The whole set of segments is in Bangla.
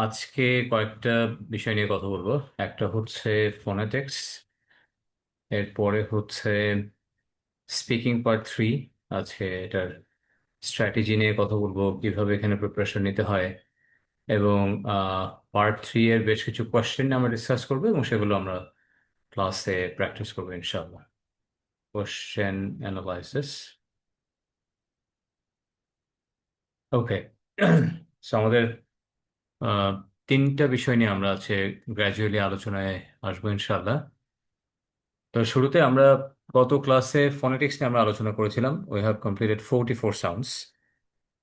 আজকে কয়েকটা বিষয় নিয়ে কথা বলবো। একটা হচ্ছে ফোনেটিক্স, এরপরে হচ্ছে স্পিকিং পার্ট 3 আছে, এটার স্ট্র্যাটেজি নিয়ে কথা বলবো, কিভাবে এখানে প্রিপারেশন নিতে হয়। এবং পার্ট 3 এর বেশ কিছু কোয়েশ্চেন আমরা ডিসকাস করবো এবং সেগুলো আমরা ক্লাসে প্র্যাকটিস করবো ইনশাআল্লাহ। Question analysis. ওকে। সো আমাদের আহ, তিনটা বিষয় নিয়ে আমরা আছে গ্র্যাজুয়ালি আলোচনায় আসবো ইনশাআল্লাহ। তো শুরুতে আমরা গত ক্লাসে ফোনেটিক্স নিয়ে আমরা আলোচনা করেছিলাম। We have completed 44 sounds.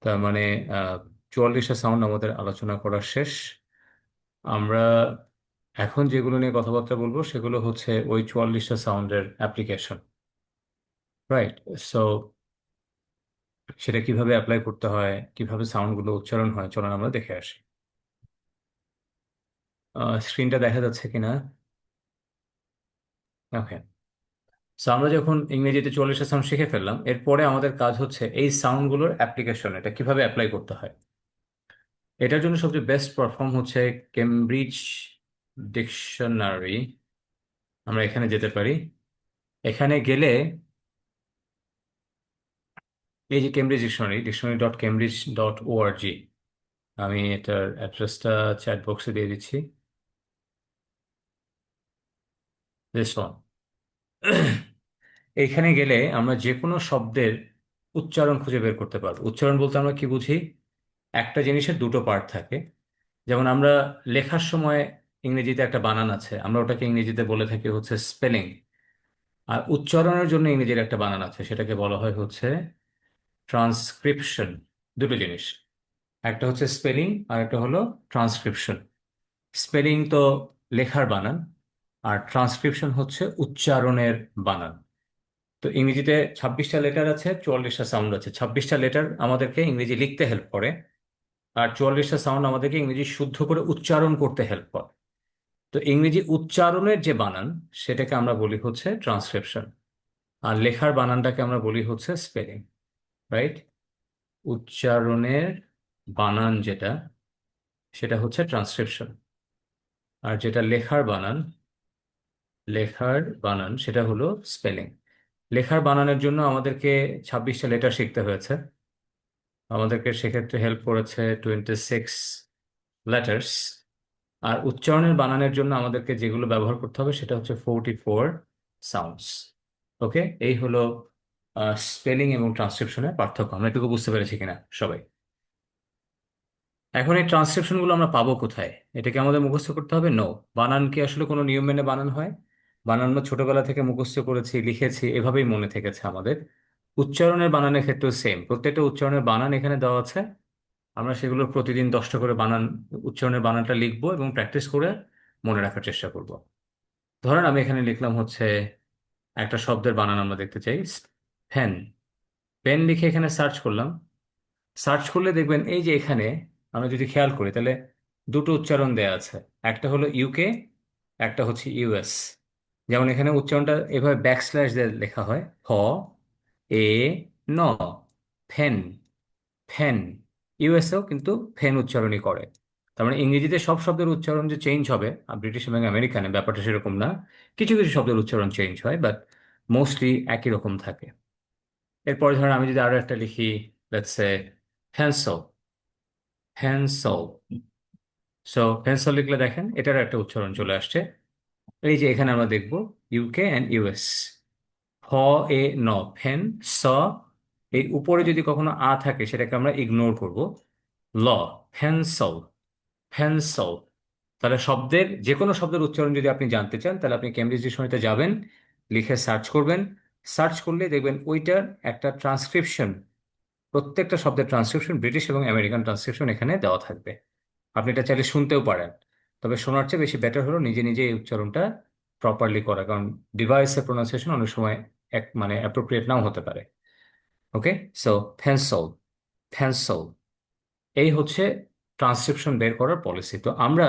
তার মানে 44টা সাউন্ড আমাদের আলোচনা করা শেষ। আমরা এখন যেগুলো নিয়ে কথাবার্তা বলবো সেগুলো হচ্ছে ওই 44টা সাউন্ডের অ্যাপ্লিকেশন। রাইট। সো সেটা কিভাবে অ্যাপ্লাই করতে হয়, কিভাবে সাউন্ডগুলো উচ্চারণ হয়, চলুন আমরা দেখে আসি। স্ক্রিনটা দেখা যাচ্ছে কিনা? ওকে। সো আমরা যখন ইংরেজিতে 44টা সাউন্ড শিখে ফেললাম, এরপরে আমাদের কাজ হচ্ছে এই সাউন্ডগুলোর অ্যাপ্লিকেশন, এটা কিভাবে অ্যাপ্লাই করতে হয়। এটার জন্য সবচেয়ে বেস্ট পারফর্ম হচ্ছে কেমব্রিজ ডিকশনারি। আমরা এখানে যেতে পারি। এখানে গেলে এই যে কেমব্রিজ ডিকশনারি, dictionary.cambridge.org, আমি এটার অ্যাড্রেসটা চ্যাট বক্সে দিয়ে দিচ্ছি। This one. এইখানে গেলে আমরা যে কোনো শব্দের উচ্চারণ খুঁজে বের করতে পারবো। উচ্চারণ বলতে আমরা কি বুঝি? একটা জিনিসের দুটো পার্ট থাকে। যেমন আমরা লেখার সময় ইংরেজিতে একটা বানান আছে, আমরা ওটাকে ইংরেজিতে বলে থাকি হচ্ছে স্পেলিং। আর উচ্চারণের জন্য ইংরেজির একটা বানান আছে, সেটাকে বলা হয় হচ্ছে ট্রান্সক্রিপশন। দুটো জিনিস, একটা হচ্ছে স্পেলিং আর একটা হলো ট্রান্সক্রিপশন। স্পেলিং তো লেখার বানান, আর ট্রান্সক্রিপশন হচ্ছে উচ্চারণের বানান। তো ইংরেজিতে 26টা লেটার আছে, 44টা সাউন্ড আছে। 26টা লেটার আমাদেরকে ইংরেজি লিখতে হেল্প করে, আর 44টা সাউন্ড আমাদেরকে ইংরেজি শুদ্ধ করে উচ্চারণ করতে হেল্প করে। তো ইংরেজি উচ্চারণের যে বানান, সেটাকে আমরা বলি হচ্ছে ট্রান্সক্রিপশন, আর লেখার বানানটাকে আমরা বলি হচ্ছে স্পেলিং। রাইট। উচ্চারণের বানান যেটা, সেটা হচ্ছে ট্রান্সক্রিপশন, আর যেটা লেখার বানান সেটা হলো স্পেলিং। লেখার বানানের জন্য আমাদেরকে 26টা লেটার শিখতে হয়েছে। আমাদেরকে সেক্ষেত্রে হেল্প করেছে 26 লেটার্স। আর উচ্চারণের বানানের জন্য আমাদেরকে যেগুলো ব্যবহার করতে হবে সেটা হচ্ছে 44 সাউন্ডস। ওকে, এই হলো স্পেলিং এবং ট্রান্সক্রিপশনের পার্থক্য। আমরা এটুকু বুঝতে পেরেছি কিনা সবাই? এখন এই ট্রান্সক্রিপশনগুলো আমরা পাবো কোথায়? এটাকে আমাদের মুখস্থ করতে হবে? নো। বানান কি আসলে কোনো নিয়ম মেনে বানান হয়? বানান আমরা ছোটবেলা থেকে মুখস্থ করেছি, লিখেছি, এভাবেই মনে থেকেছে আমাদের। উচ্চারণের বানানের ক্ষেত্রেও সেম, প্রত্যেকটা উচ্চারণের বানান এখানে দেওয়া আছে। আমরা সেগুলো প্রতিদিন 10টা করে বানান, উচ্চারণের বানানটা লিখবো এবং প্র্যাকটিস করে মনে রাখার চেষ্টা করব। ধরেন আমি এখানে লিখলাম হচ্ছে একটা শব্দের বানান আমরা দেখতে চাই, ফ্যান। পেন লিখে এখানে সার্চ করলাম। সার্চ করলে দেখবেন এই যে এখানে আমরা যদি খেয়াল করি তাহলে দুটো উচ্চারণ দেয়া আছে। একটা হলো ইউকে, একটা হচ্ছে ইউএস। যেমন এখানে উচ্চারণটা এভাবে ব্যাকস্ল্যাশ দিয়ে লেখা হয়, ফ এ ন, ফেন, ফেন। ইউএসএও কিন্তু ফেন উচ্চারণই করে। তার মানে ইংরেজিতে সব শব্দের উচ্চারণ যে চেঞ্জ হবে, আর ব্রিটিশ এবং আমেরিকানে ব্যাপারটা সেরকম না। কিছু কিছু শব্দের উচ্চারণ চেঞ্জ হয়, বাট মোস্টলি একই রকম থাকে। এরপরে ধরেন আমি যদি আরো একটা লিখি, let's say Hansel, Hansel. So Hansel লিখলে দেখেন এটার একটা উচ্চারণ চলে আসছে। এই যে এখানে আমরা দেখব ইউকে অ্যান্ড ইউএস। হ এ ন, ফেন, স। এই উপরে যদি কখনো আ থাকে সেটাকে আমরা ইগনোর করব। ল, হ্যান্সেল, হ্যান্সেল। তাহলে শব্দের যে কোনো শব্দের উচ্চারণ যদি আপনি জানতে চান, তাহলে আপনি কেমব্রিজ ডিকশনারিতে যাবেন, লিখে সার্চ করবেন। সার্চ করলে দেখবেন ওইটার একটা ট্রান্সক্রিপশন, প্রত্যেকটা শব্দের ট্রান্সক্রিপশন, ব্রিটিশ এবং আমেরিকান ট্রান্সক্রিপশন এখানে দেওয়া থাকবে। আপনি এটা চাইলে শুনতেও পারেন, তবে শোনার চেয়ে বেশি বেটার হলো নিজে নিজে এই উচ্চারণটা প্রপারলি করা, কারণ ডিভাইসের প্রোনাউন্সিয়েশন অনেক সময় এক মানে অ্যাপ্রোপ্রিয়েট নাও হতে পারে। ওকে। সো ফ্যান্সল, ফ্যান্সল। এই হচ্ছে ট্রান্সক্রিপশন বের করার পলিসি। তো আমরা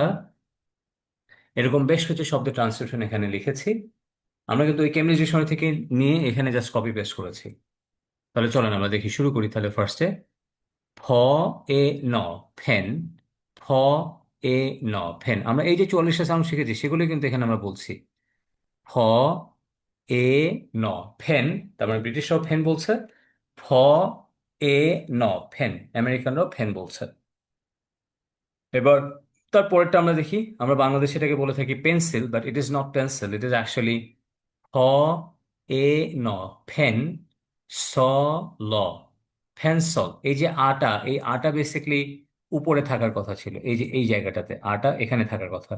এরকম বেশ কিছু শব্দের ট্রান্সক্রিপশন এখানে লিখেছি। আমরা কিন্তু ওই কেমব্রিজ ডিকশনারি থেকে নিয়ে এখানে জাস্ট কপি পেস্ট করেছি। তাহলে চলেন আমরা দেখি, শুরু করি তাহলে। ফার্স্টে ফ এ ন, ফেন। ফ এ ন ফেন। আমরা এই যে 44টা সাউন্ড শিখেছি সেগুলো কিন্তু এখানে আমরা বলছি। ফ এ ন ফেন, তার মানে ব্রিটিশরাও ফেন বলছে। ফ এ ন ফেন, আমেরিকানরাও ফেন বলছে। এবার তারপরেরটা আমরা দেখি। আমরা বাংলাদেশে এটাকে বলে থাকি pencil, but it is not pencil, it is actually ফ এ ন ফেন স ল ফেনসল। এই যে আটা, এই আটা বেসিকলি উপরে থাকার কথা ছিল, এই যে এই জায়গাটাতে আটা এখানে থাকার কথা,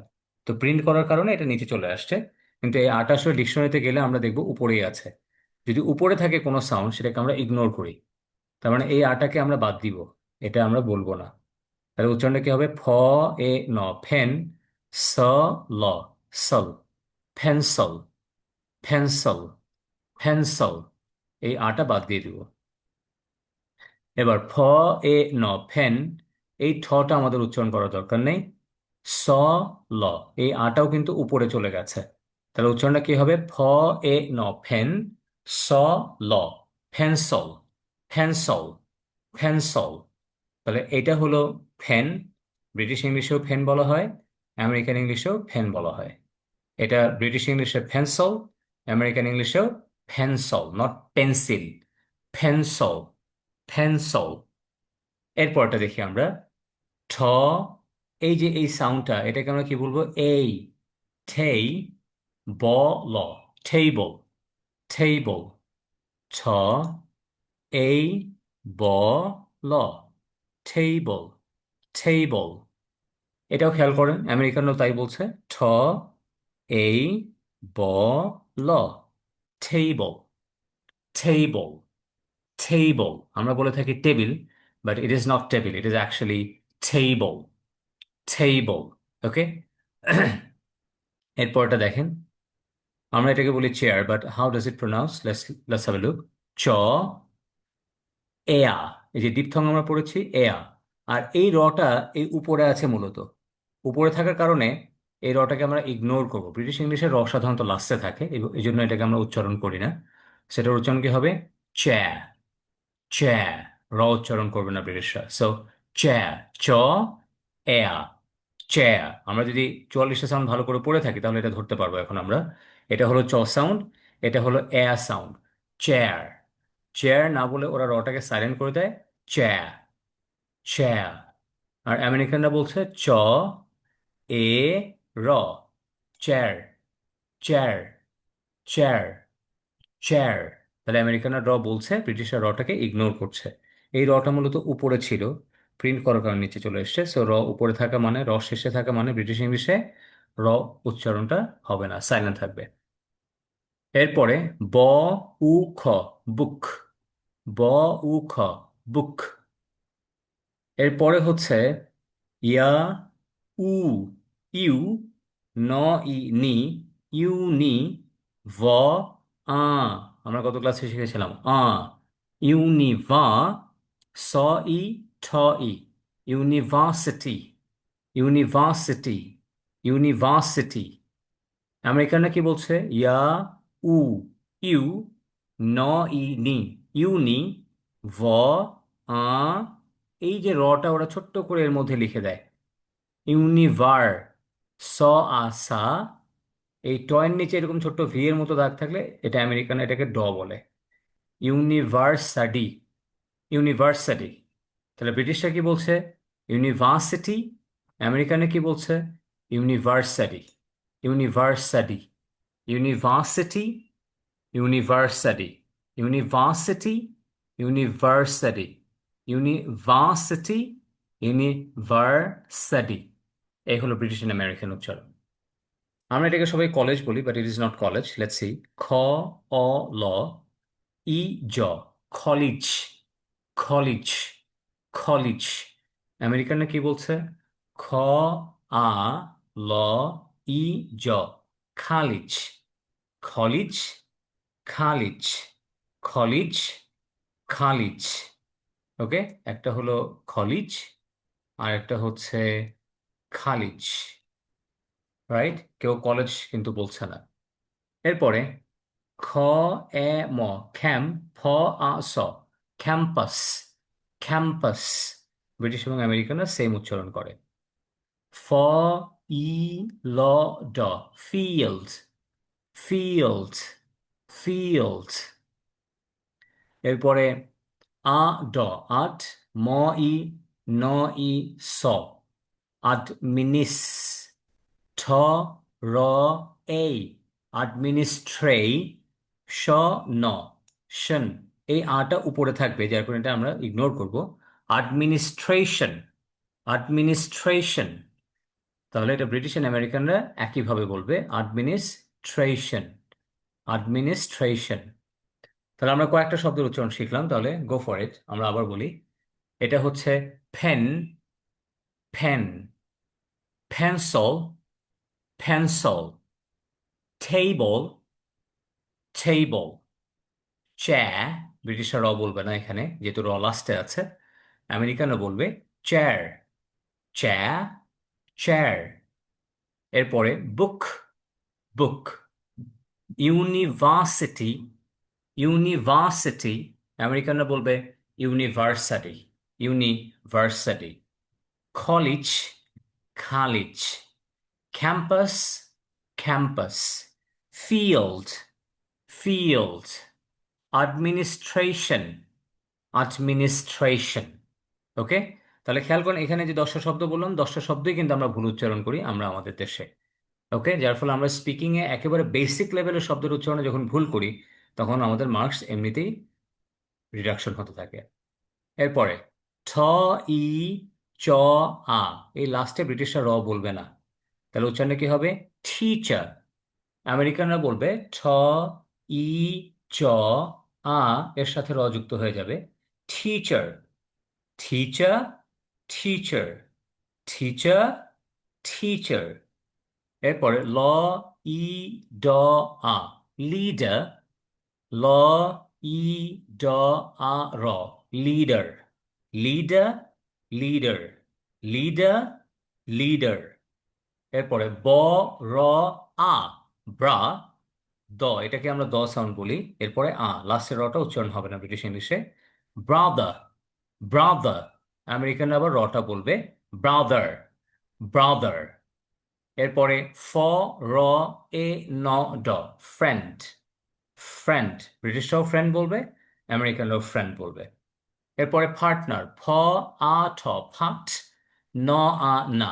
তো প্রিন্ট করার কারণে এটা নিচে চলে আসছে। কিন্তু এই আটা আসলে ডিকশনারিতে গেলে আমরা দেখবো উপরেই আছে। যদি উপরে থাকে কোনো সাউন্ড সেটাকে আমরা ইগনোর করি, তার মানে এই আটাকে আমরা বাদ দিব, এটা আমরা বলবো না। তাহলে উচ্চারণটা কি হবে? ফ এ ন ফেন স ল সল ফেন্সল ফেন্সল ফেন্সল, এই আটা বাদ দিয়ে দিব। এবার ফ এ ন ফেন, এই ঠটা আমাদের উচ্চারণ করার দরকার নেই। স ল, এই আটাও কিন্তু উপরে চলে গেছে। তাহলে উচ্চারণটা কি হবে? ফ এ ন ফেন স ল ফেন্সল ফেন্সল ফেন্সল। তাহলে এটা হলো ফ্যান। ব্রিটিশ ইংলিশেও ফ্যান বলা হয়, আমেরিকান ইংলিশেও ফ্যান বলা হয়। এটা ব্রিটিশ ইংলিশে ফেন্সল, আমেরিকান ইংলিশেও ফেন্সল, নট পেন্সিল, ফেন্সল ফেন্সল। এরপরটা দেখি আমরা। ঠ, এই যে এই সাউন্ডটা, এটাকে আমরা কি বলবো? এই ঠেই ব ল টেবল টেবল। ছ এই ব ল টেবল টেবল। এটাও খেয়াল করেন, আমেরিকানরাও তাই বলছে। ঠ এই ব ল টেবল টেবল টেবল। আমরা বলে থাকি table, but it is not table, it is actually table table. Okay. এরপরটা দেখেন, আমরা এটাকে বলি chair, but how does it pronounce? Let's have a look. চ এয়া, এই যে ডিপথং আমরা পড়েছি এয়া, আর এই রটা এই উপরে আছে মূলত। উপরে থাকার কারণে এই রটাকে আমরা ইগনোর করব। ব্রিটিশ ইংলিশের র সাধারণত লাস্টে থাকে, এই জন্য এটাকে আমরা উচ্চারণ করি না। সেটার উচ্চারণ কি হবে? চ্যা চ্যা। র উচ্চারণ করবে না ব্রিটিশরা। সো চ্যা, চ এয়া চেয়া। আমরা যদি 44টা সাউন্ড ভালো করে পড়ে থাকি তাহলে এটা ধরতে পারবো এখন আমরা। এটা হলো চ সাউন্ড, এটা হলো এ সাউন্ড। চেয়ার, চেয়ার না বলে ওরা রটাকে সাইলেন্ট করে দেয়, চ্যা চ্যা। আর আমেরিকানরা বলছে চ এ র, চেয়ার চেয়ার চেয়ার চেয়ার। তাহলে আমেরিকানরা র বলছে, ব্রিটিশরা রটাকে ইগনোর করছে। এই রটা মূলত উপরে ছিল, প্রিন্ট করার কারণে নিচে চলে এসছে। সো র উপরে থাকা মানে, র শেষে থাকা মানে ব্রিটিশ ইংলিশে র উচ্চারণটা হবে না, সাইলেন্ট থাকবে। এরপরে ব উ খ বুক, ব উ খ বুক। এরপরে হচ্ছে ইয়া উ ইউ, ন ই নি, ইউ নি, ভ আ। আমরা কত ক্লাসে শিখেছিলাম? ইউনিভা, স ই ঠ ই, ইউনিভার্সিটি ইউনিভার্সিটি ইউনিভার্সিটি। আমেরিকানরা কি বলছে? ইয়া উ ইউ, ন ই নি, ইউনি, ভ আ, এই যে রটা ওরা ছোট্ট করে এর মধ্যে লিখে দেয়। ইউনিভার, স আ সা, এই টয়ের নিচে এরকম ছোট্ট ভি এর মতো দাগ থাকলে এটা আমেরিকান এটাকে ড বলে। ইউনিভার্সাডি ইউনিভার্সিটি। তাহলে ব্রিটিশরা কি বলছে? ইউনিভার্সিটি। আমেরিকানে কি বলছে? University university university university university university university university. এই হলো ব্রিটিশ এন্ড আমেরিকান উচ্চারণ। আমরা এটাকে সবাই কলেজ বলি, but it is not college. Let's see. খ অ ল ই জ, কলেজ কলেজ কলেজ। আমেরিকানরা কি বলছে? খ আ ল ই জ, খালিজ খলিজ খালিজ খলিজ খালিজ। ওকে, একটা হলো খলিজ আর একটা হচ্ছে খালিজ। রাইট, কেউ কলেজ কিন্তু বলছে না। এরপরে খ এ ম খ্যাম, ফ আ স ক্যাম্পাস ক্যাম্পাস। ব্রিটিশ এবং আমেরিকানরা সেম উচ্চারণ করে। ফ ই ল ড, ফিল্ড, ফিল্ড, ফিল্ড। এরপরে আ ড, আট, ম ই ন ই স, আডমিনিস, ঠ র এই, অ্যাডমিনিস্ট্রেশন, ন, শন। এই আটা উপরে থাকবে, যার কারণে এটা আমরা ইগনোর করব। Administration, administration. তাহলে এটা ব্রিটিশ এন্ড আমেরিকানরা একইভাবে বলবে, অ্যাডমিনিস্ট্রেশন, অ্যাডমিনিস্ট্রেশন। তাহলে আমরা কয়েকটা শব্দের উচ্চারণ শিখলাম, তাহলে গো ফর ইট, আমরা আবার বলি। এটা হচ্ছে pen, pen, pencil, pencil, table, table, chair. ব্রিটিশরা র বলবে না এখানে, যেহেতু র লাস্টে আছে। আমেরিকানরা বলবে চেয়ার, চেয়ার, চেয়ার। এরপরে বুক, বুক। University, university. আমেরিকানরা বলবে university, university. College, college. Campus, campus. Field, field. Administration, administration. Okay. তাহলে খেয়াল করেন, এখানে যে 10টা শব্দ বললাম, 10টা শব্দই কিন্তু আমরা ভুল উচ্চারণ করি আমরা আমাদের দেশে। ওকে, যার ফলে আমরা স্পিকিং এ একেবারে বেসিক লেভেলের শব্দের উচ্চারণে যখন ভুল করি, তখন আমাদের মার্কস এমনিতেই রিডাকশন হতে থাকে। এরপরে ঠ ই চ আ, এই লাস্টে ব্রিটিশরা র বলবে না, তাহলে উচ্চারণে কি হবে? টিচার। আমেরিকানরা বলবে ঠ ই চ আ, এর সাথে র যুক্ত হয়ে যাবে, teacher, teacher, teacher, teacher, teacher. এরপরে ল ই ড আ, লিডার, ল ই ড আ র, leader, leader, leader, leader, leader. এরপরে ব র আ, ব্রা, দ, এটাকে আমরা দ সাউন্ড বলি। এরপরে লাস্টের রটা উচ্চারণ হবে না ব্রিটিশ ইংলিশে। Brother, brother. আমেরিকানরা আবার রটা বলবে ব্রাদার, ব্রাদার। এরপরে ফ র এ ন ড, ফ্রেন্ড, ফ্রেন্ড। ব্রিটিশরাও ফ্রেন্ড বলবে, আমেরিকানরাও ফ্রেন্ড বলবে। এরপরে পার্টনার, ফ আ ঠ, ফাট, ন আ না,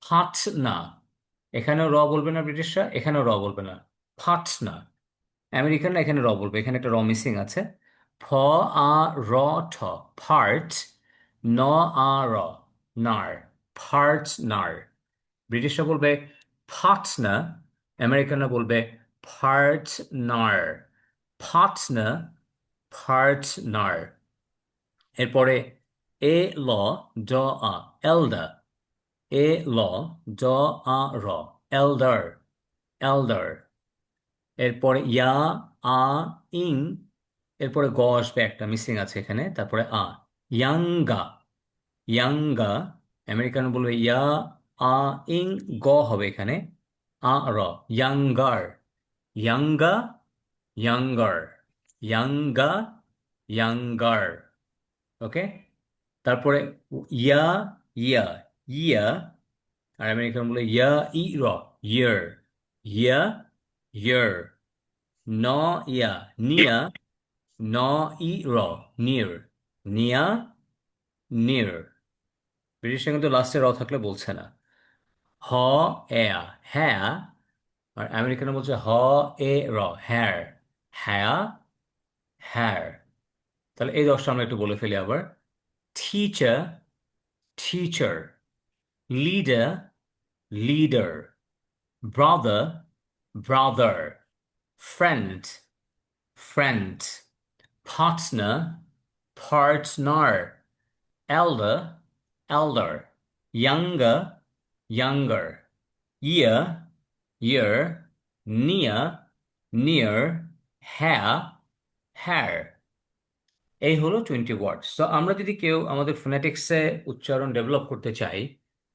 ফাট না। এখানেও র বলবে না ব্রিটিশরা, এখানেও র বলবে না, ফাট না। আমেরিকানরা এখানে র বলবে, এখানে একটা র মিসিং আছে। ফ আ র ঠ, ফার্ট, ন আ র, নার, ফার্ট নার। ব্রিটিশরা বলবে পার্টনার, আমেরিকানরা বলবে পার্টনার, পার্টনার, পার্টনার। এরপরে এ ল ড আ, এলডার, এ ল ড আ র, এলডার, এলডার। এরপরে ইয়া আ ইং, এরপরে গ আসবে, একটা মিসিং আছে এখানে, তারপরে ইয়াঙ্গা, ইয়াঙ্গা। আমেরিকান বলবে ইয়া আ ইং, গ হবে এখানে, র, ইয়াঙ্গার, ইয়াঙ্গা, ইয়াঙ্গার, ইয়াঙ্গা, ইয়াঙ্গার। ওকে। তারপরে ইয়া, ইয়া, ইয়া। আর আমেরিকান বলে ইয়া ই র, ইয়ার, ইয়া, ইয়ার। ন ইয়া, নিয়া, ন ই র, নিয়ার, নিয়া, নিয়ার। ব্রিটিশরা কিন্তু লাস্টে র থাকলে বলছে না। হ এয়া, হ্যাঁ। আর আমেরিকানরা বলছে হ এ র, হ্যার, হ্যাঁ, হ্যার। তাহলে এই 10টা আমরা একটু বলে ফেলি আবার। Teacher, teacher. Leader, leader. Brother, brother. Friend, friend. Partner, partner. এল্ডার, এল্ডার। Younger, younger. year, year, near, near, hair, hair। এই হলো 20 ওয়ার্ড। সো আমরা যদি কেউ আমাদের ফোনেটিক্সে উচ্চারণ ডেভেলপ করতে চাই,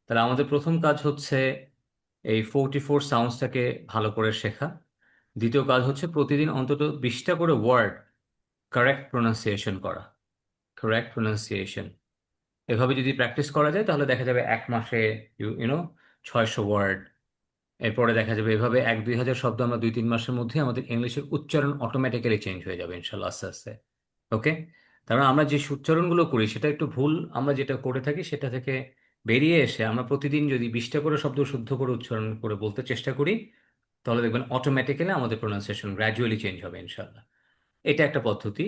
তাহলে আমাদের প্রথম কাজ হচ্ছে এই 44 সাউন্ডসটাকে ভালো করে শেখা। দ্বিতীয় কাজ হচ্ছে প্রতিদিন অন্তত 20টা করে ওয়ার্ড কারেক্ট প্রোনাউন্সিয়েশন করা, কারেক্ট প্রোনাউন্সিয়েশন। এভাবে যদি প্র্যাকটিস করা যায় তাহলে দেখা যাবে এক মাসে ইউনো 600 ওয়ার্ড। এরপরে দেখা যাবে এভাবে 1-2 হাজার শব্দ আমরা 2-3 মাসের মধ্যে আমাদের ইংলিশের উচ্চারণ অটোমেটিক্যালি চেঞ্জ হয়ে যাবে ইনশাল্লাহ আস্তে আস্তে। ওকে। তার মানে আমরা যে উচ্চারণগুলো করি সেটা একটু ভুল, আমরা যেটা করে থাকি সেটা থেকে বেরিয়ে এসে আমরা প্রতিদিন যদি 20টা করে শব্দ শুদ্ধ করে উচ্চারণ করে বলতে চেষ্টা করি, তাহলে দেখবেন অটোমেটিক্যালি আমাদের প্রোনাউন্সিয়েশন গ্র্যাজুয়ালি চেঞ্জ হবে ইনশাল্লাহ। এটা একটা পদ্ধতি।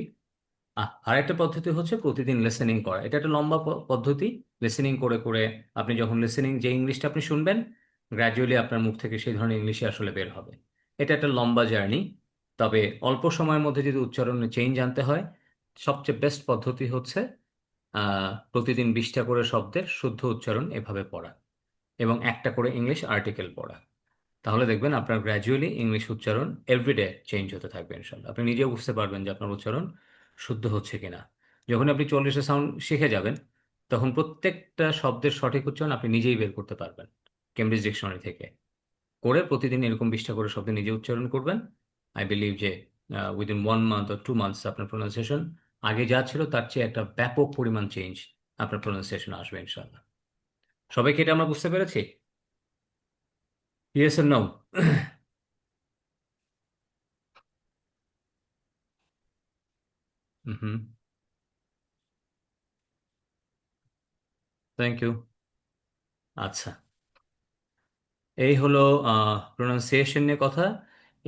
আরেকটা পদ্ধতি হচ্ছে প্রতিদিন লিসেনিং করা। এটা একটা লম্বা পদ্ধতি। লিসেনিং করে করে আপনি যখন লিসেনিং যে ইংলিশটা আপনি শুনবেন, গ্র্যাজুয়ালি আপনার মুখ থেকে সেই ধরনের ইংলিশই আসলে বের হবে। এটা একটা লম্বা জার্নি। তবে অল্প সময়ের মধ্যে যদি উচ্চারণে চেঞ্জ আনতে হয়, সবচেয়ে বেস্ট পদ্ধতি হচ্ছে প্রতিদিন 20টা করে শব্দের শুদ্ধ উচ্চারণ এভাবে পড়া এবং একটা করে ইংলিশ আর্টিকেল পড়া। তাহলে দেখবেন আপনার গ্র্যাজুয়ালি ইংলিশ উচ্চারণ এভরিডে চেঞ্জ হতে থাকবে ইনশাল্লাহ। আপনি নিজেও বুঝতে পারবেন যে আপনার উচ্চারণ শুদ্ধ হচ্ছে কিনা। যখন আপনি 40টা সাউন্ড শিখে যাবেন, তখন প্রত্যেকটা শব্দের সঠিক উচ্চারণ আপনি নিজেই বের করতে পারবেন কেমব্রিজ ডিকশনারি থেকে। করে প্রতিদিন এরকম 20টা করে শব্দ নিজে উচ্চারণ করবেন। আই বিলিভ যে উইদিন 1 মান্থ অর 2 মান্থস আপনার প্রোনাউন্সিয়েশন আগে যা ছিল তার চেয়ে একটা ব্যাপক পরিমাণ চেঞ্জ আপনার প্রোনাউন্সিয়েশন আসবে ইনশাল্লাহ। সবাইকে এটা আমরা বুঝতে পেরেছি? ইয়েস আর নো? হুম। Thank you. আচ্ছা, এই হলো প্রোনাউন্সিয়েশন নিয়ে কথা।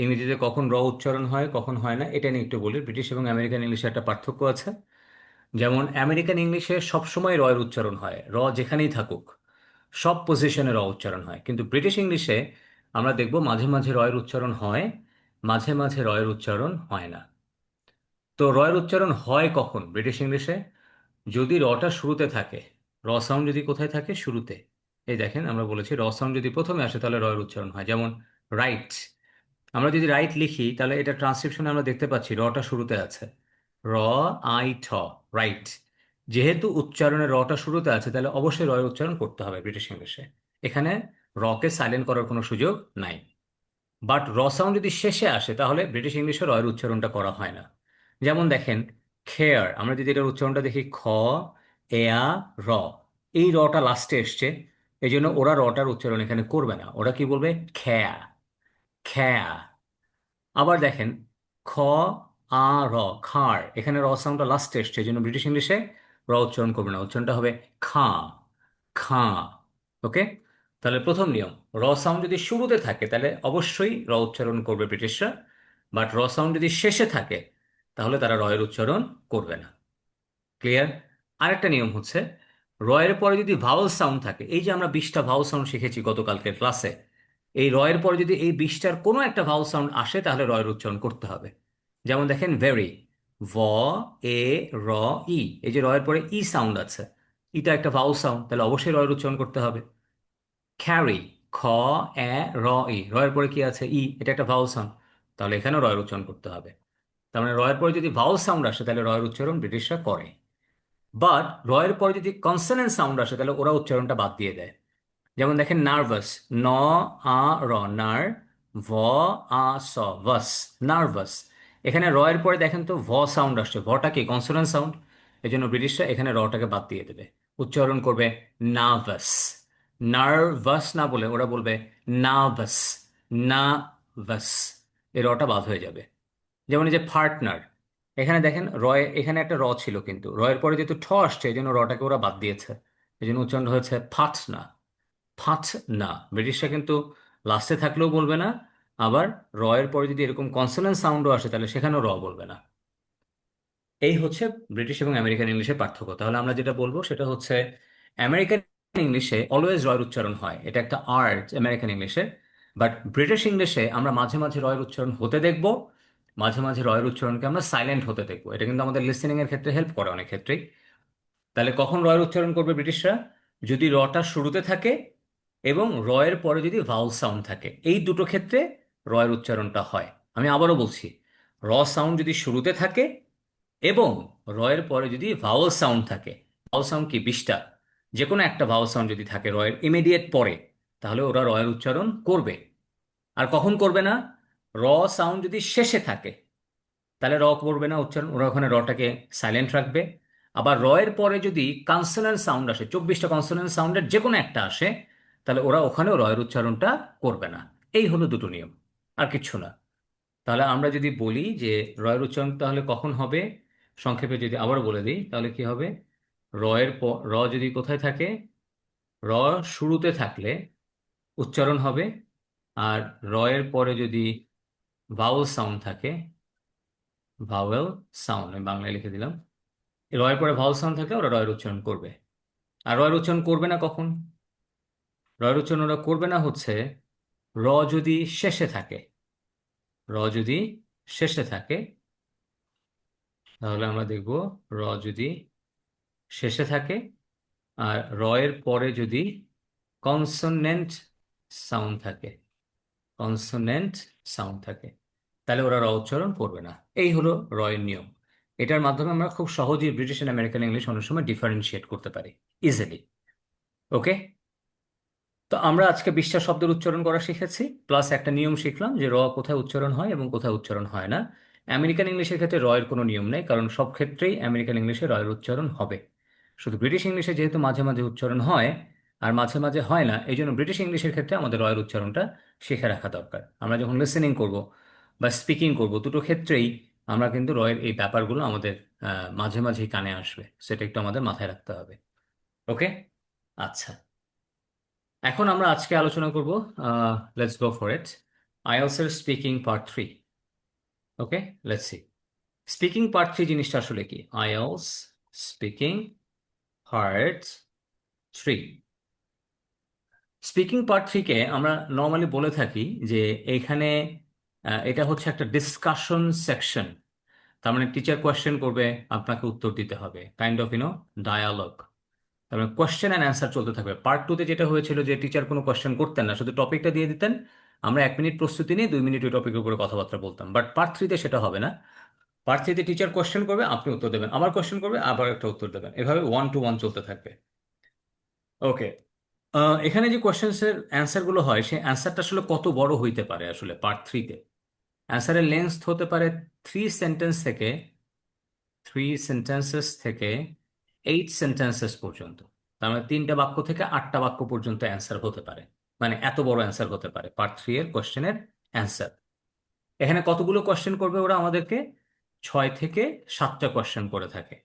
ইংরেজিতে কখন র উচ্চারণ হয় কখন হয় না এটা নিয়ে একটু বলি। ব্রিটিশ এবং আমেরিকান ইংলিশে একটা পার্থক্য আছে। যেমন আমেরিকান ইংলিশে সবসময় র এর উচ্চারণ হয়, র যেখানেই থাকুক সব পজিশনে র উচ্চারণ হয়। কিন্তু ব্রিটিশ ইংলিশে আমরা দেখব মাঝে মাঝে র এর উচ্চারণ হয়, মাঝে মাঝে র এর উচ্চারণ হয় না। তো র এর উচ্চারণ হয় কখন ব্রিটিশ ইংলিশে? যদি রটা শুরুতে থাকে। র সাউন্ড যদি কোথায় থাকে? শুরুতে। এই দেখেন আমরা বলেছি র সাউন্ড যদি প্রথমে আসে তাহলে র এর উচ্চারণ হয়। যেমন রাইট। আমরা যদি রাইট লিখি তাহলে এটা ট্রান্সক্রিপশনে আমরা দেখতে পাচ্ছি রটা শুরুতে আছে। র আই ঠ, রাইট। যেহেতু উচ্চারণে রটা শুরুতে আছে তাহলে অবশ্যই র এর উচ্চারণ করতে হবে ব্রিটিশ ইংলিশে। এখানে রকে সাইলেন্ট করার কোনো সুযোগ নাই। বাট র সাউন্ড যদি শেষে আসে তাহলে ব্রিটিশ ইংলিশে র এর উচ্চারণটা করা হয় না। যেমন দেখেন খেয়ার, আমরা যদি এটার উচ্চারণটা দেখি খ এয়া র, এই রটা লাস্টে এসছে, এই জন্য ওরা রটার উচ্চারণ এখানে করবে না, ওরা কি বলবে? খ্যা, খ্যা। আবার দেখেন খ আ র, খার, এখানে র সাউন্ডটা লাস্টে এসছে এই জন্য ব্রিটিশ ইংলিশে র উচ্চারণ করবে না, উচ্চারণটা হবে খাঁ, খাঁ। ওকে। তাহলে প্রথম নিয়ম, র সাউন্ড যদি শুরুতে থাকে তাহলে অবশ্যই র উচ্চারণ করবে ব্রিটিশরা। বাট র সাউন্ড যদি শেষে থাকে তাহলে তারা র এর উচ্চারণ করবে না। ক্লিয়ার? আরেকটা নিয়ম হচ্ছে, র এর পরে যদি ভাওয়েল সাউন্ড থাকে, এই যে আমরা 20টা ভাওয়েল সাউন্ড শিখেছি গতকালকের ক্লাসে, এই র এর পরে যদি এই 20টার কোনো একটা ভাওয়েল সাউন্ড আসে তাহলে র এর উচ্চারণ করতে হবে। যেমন দেখেন ভেরি, ভ এ র ই, এই যে র এর পরে ই সাউন্ড আছে, ইটা একটা ভাওয়েল সাউন্ড, তাহলে অবশ্যই র এর উচ্চারণ করতে হবে। ক্যারি, খ এ র ই, র এর পরে কি আছে? ই, এটা একটা ভাওয়েল সাউন্ড, তাহলে এখানেও র এর উচ্চারণ করতে হবে। তার মানে র এর পরে যদি ভাওয়েল সাউন্ড আসে তাহলে র এর উচ্চারণ ব্রিটিশরা করে। বাট র এর পরে যদি কনসোনেন্ট সাউন্ড আসে তাহলে ওরা উচ্চারণটা বাদ দিয়ে দেয়। যেমন দেখেন নার্ভাস, ন আ র, নার, ভ আ স, ভাস, নার্ভাস। এখানে র এর পরে দেখেন তো ভ সাউন্ড আসছে, ভটা কি কনসোনেন্ট সাউন্ড, এই জন্য ব্রিটিশরা এখানে রটাকে বাদ দিয়ে দেবে, উচ্চারণ করবে নার্ভাস। নার্ভাস না বলে ওরা বলবে নার্ভাস, নার্ভাস, এই রটা বাদ হয়ে যাবে। যেমন এই যে পার্টনার, এখানে দেখেন রয়, এখানে একটা র ছিল কিন্তু র এর পরে যেহেতু ঠ আসছে এই জন্য রটাকে ওরা বাদ দিয়েছে, এই জন্য উচ্চারণ হয়েছে ফাটনা, ফাট না। ব্রিটিশরা কিন্তু লাস্টে থাকলেও বলবে না, আবার র এর পরে যদি এরকম কনসোনেন্ট সাউন্ডও আসে তাহলে সেখানেও র বলবে না। এই হচ্ছে ব্রিটিশ এবং আমেরিকান ইংলিশের পার্থক্য। তাহলে আমরা যেটা বলবো সেটা হচ্ছে আমেরিকান ইংলিশে অলওয়েজ রয়ের উচ্চারণ হয়, এটা একটা আর্ট আমেরিকান ইংলিশে। বাট ব্রিটিশ ইংলিশে আমরা মাঝে মাঝে রয়ের উচ্চারণ হতে দেখব, মাঝে মাঝে রয়ের উচ্চারণকে আমরা সাইলেন্ট হতে দেখবো। এটা কিন্তু আমাদের লিসেনিং এর ক্ষেত্রে হেল্প করে অনেক ক্ষেত্রেই। তাহলে কখন রয়ের উচ্চারণ করবে ব্রিটিশরা? যদি রটা শুরুতে থাকে এবং রয়ের পরে যদি ভাউল সাউন্ড থাকে, এই দুটো ক্ষেত্রে রয়ের উচ্চারণটা হয়। আমি আবারও বলছি, র সাউন্ড যদি শুরুতে থাকে এবং রয়ের পরে যদি ভাওয়েল সাউন্ড থাকে, ভাওয়েল সাউন্ড কি 20টা, যে কোনো একটা ভাওয়েল সাউন্ড যদি থাকে রয়ের ইমিডিয়েট পরে, তাহলে ওরা রয়ের উচ্চারণ করবে। আর কখন করবে না? র সাউন্ড যদি শেষে থাকে তাহলে র করবে না উচ্চারণ, ওরা ওখানে রটাকে সাইলেন্ট রাখবে। আবার র এর পরে যদি কনসোনেন্ট সাউন্ড আসে, 24টা কনসোনেন্ট সাউন্ডের যে কোনো একটা আসে, তাহলে ওরা ওখানেও র এর উচ্চারণটা করবে না। এই হলো দুটো নিয়ম, আর কিচ্ছু না। তাহলে আমরা যদি বলি যে র এর উচ্চারণ তাহলে কখন হবে, সংক্ষেপে যদি আবার বলে দিই তাহলে কি হবে, র যদি কোথায় থাকে, র শুরুতে থাকলে উচ্চারণ হবে, আর র এর পরে যদি ভাওয়েল সাউন্ড থাকে, ভাওয়েল সাউন্ড আমি বাংলায় লিখে দিলাম, র এর পরে ভাওয়েল সাউন্ড থাকলে ওরা র এর উচ্চারণ করবে। আর র এর উচ্চারণ করবে না কখন, র এর উচ্চারণ ওরা করবে না হচ্ছে র যদি শেষে থাকে, র যদি শেষে থাকে, তাহলে আমরা দেখব র যদি শেষে থাকে আর র এর পরে যদি কনসোনেন্ট সাউন্ড থাকে, কনসোনেন্ট সাউন্ড থাকে, তাহলে ওরা র উচ্চারণ করবে না। এই হলো র এর নিয়ম। এটার মাধ্যমে আমরা খুব সহজেই ব্রিটিশ এন্ড আমেরিকান ইংলিশ অনেক সময় ডিফারেন্সিয়েট করতে পারি ইজিলি। ওকে, তো আমরা আজকে 20টা শব্দের উচ্চারণ করা শিখেছি, প্লাস একটা নিয়ম শিখলাম যে র কোথায় উচ্চারণ হয় এবং কোথায় উচ্চারণ হয় না। আমেরিকান ইংলিশের ক্ষেত্রে র এর কোনো নিয়ম নেই, কারণ সব ক্ষেত্রেই আমেরিকান ইংলিশে র এর উচ্চারণ হবে। শুধু ব্রিটিশ ইংলিশে যেহেতু মাঝে মাঝে উচ্চারণ হয় আর মাঝে মাঝে হয় না, এই জন্য ব্রিটিশ ইংলিশের ক্ষেত্রে আমাদের র এর উচ্চারণটা শিখে রাখা দরকার। আমরা যখন লিসেনিং করব বা স্পিকিং করব, দুটো ক্ষেত্রেই আমরা কিন্তু র এর এই ব্যাপারগুলো আমাদের মাঝে মাঝেই কানে আসবে, সেটা একটু আমাদের মাথায় রাখতে হবে। ওকে, আচ্ছা, এখন আমরা আজকে আলোচনা করব, let's go for it, IELTS এর speaking part 3। Okay, let's see speaking part 3 জিনিসটা আসলে কি। IELTS speaking part 3, speaking part 3 কে আমরা নর্মালি বলে থাকি যে এইখানে এটা হচ্ছে একটা ডিসকাশন সেকশন। তার মানে টিচার কোয়েশ্চেন করবে, আপনাকে উত্তর দিতে হবে, কাইন্ড অফ ডায়ালগ। তারপরে কোয়েশ্চেন অ্যান্ড অ্যান্সার চলতে থাকবে। পার্ট টুতে যেটা হয়েছিল যে টিচার কোনো কোয়েশ্চেন করতেন না, শুধু টপিকটা দিয়ে দিতেন, আমরা 1 মিনিট প্রস্তুতি নিয়ে 2 মিনিট ওই টপিকের উপরে কথাবার্তা বলতাম। বাট পার্ট থ্রিতে সেটা হবে না। পার্ট থ্রিতে টিচার কোয়েশ্চেন করবে, আপনি উত্তর দেবেন, আবার কোয়েশ্চেন করবে, আবার একটা উত্তর দেবেন, এভাবে 1 টু 1 চলতে থাকবে। ওকে, এখানে যে কোয়েশ্চেন্সের অ্যান্সারগুলো হয় সেই অ্যান্সারটা আসলে কত বড় হইতে পারে আসলে পার্ট থ্রিতে। অ্যান্সারের লেন্থ হতে পারে 3 সেন্টেন্স থেকে, 8 সেন্টেন্সেস পর্যন্ত। তার মানে 3টা বাক্য থেকে 8টা বাক্য পর্যন্ত অ্যান্সার হতে পারে। মানে এত বড় অ্যান্সার হতে পারে পার্ট 3 এর কোশ্চেনের অ্যান্সার। এখানে কতগুলো কোশ্চেন করবে ওরা আমাদেরকে, 6 থেকে 7টা কোশ্চেন করে থাকে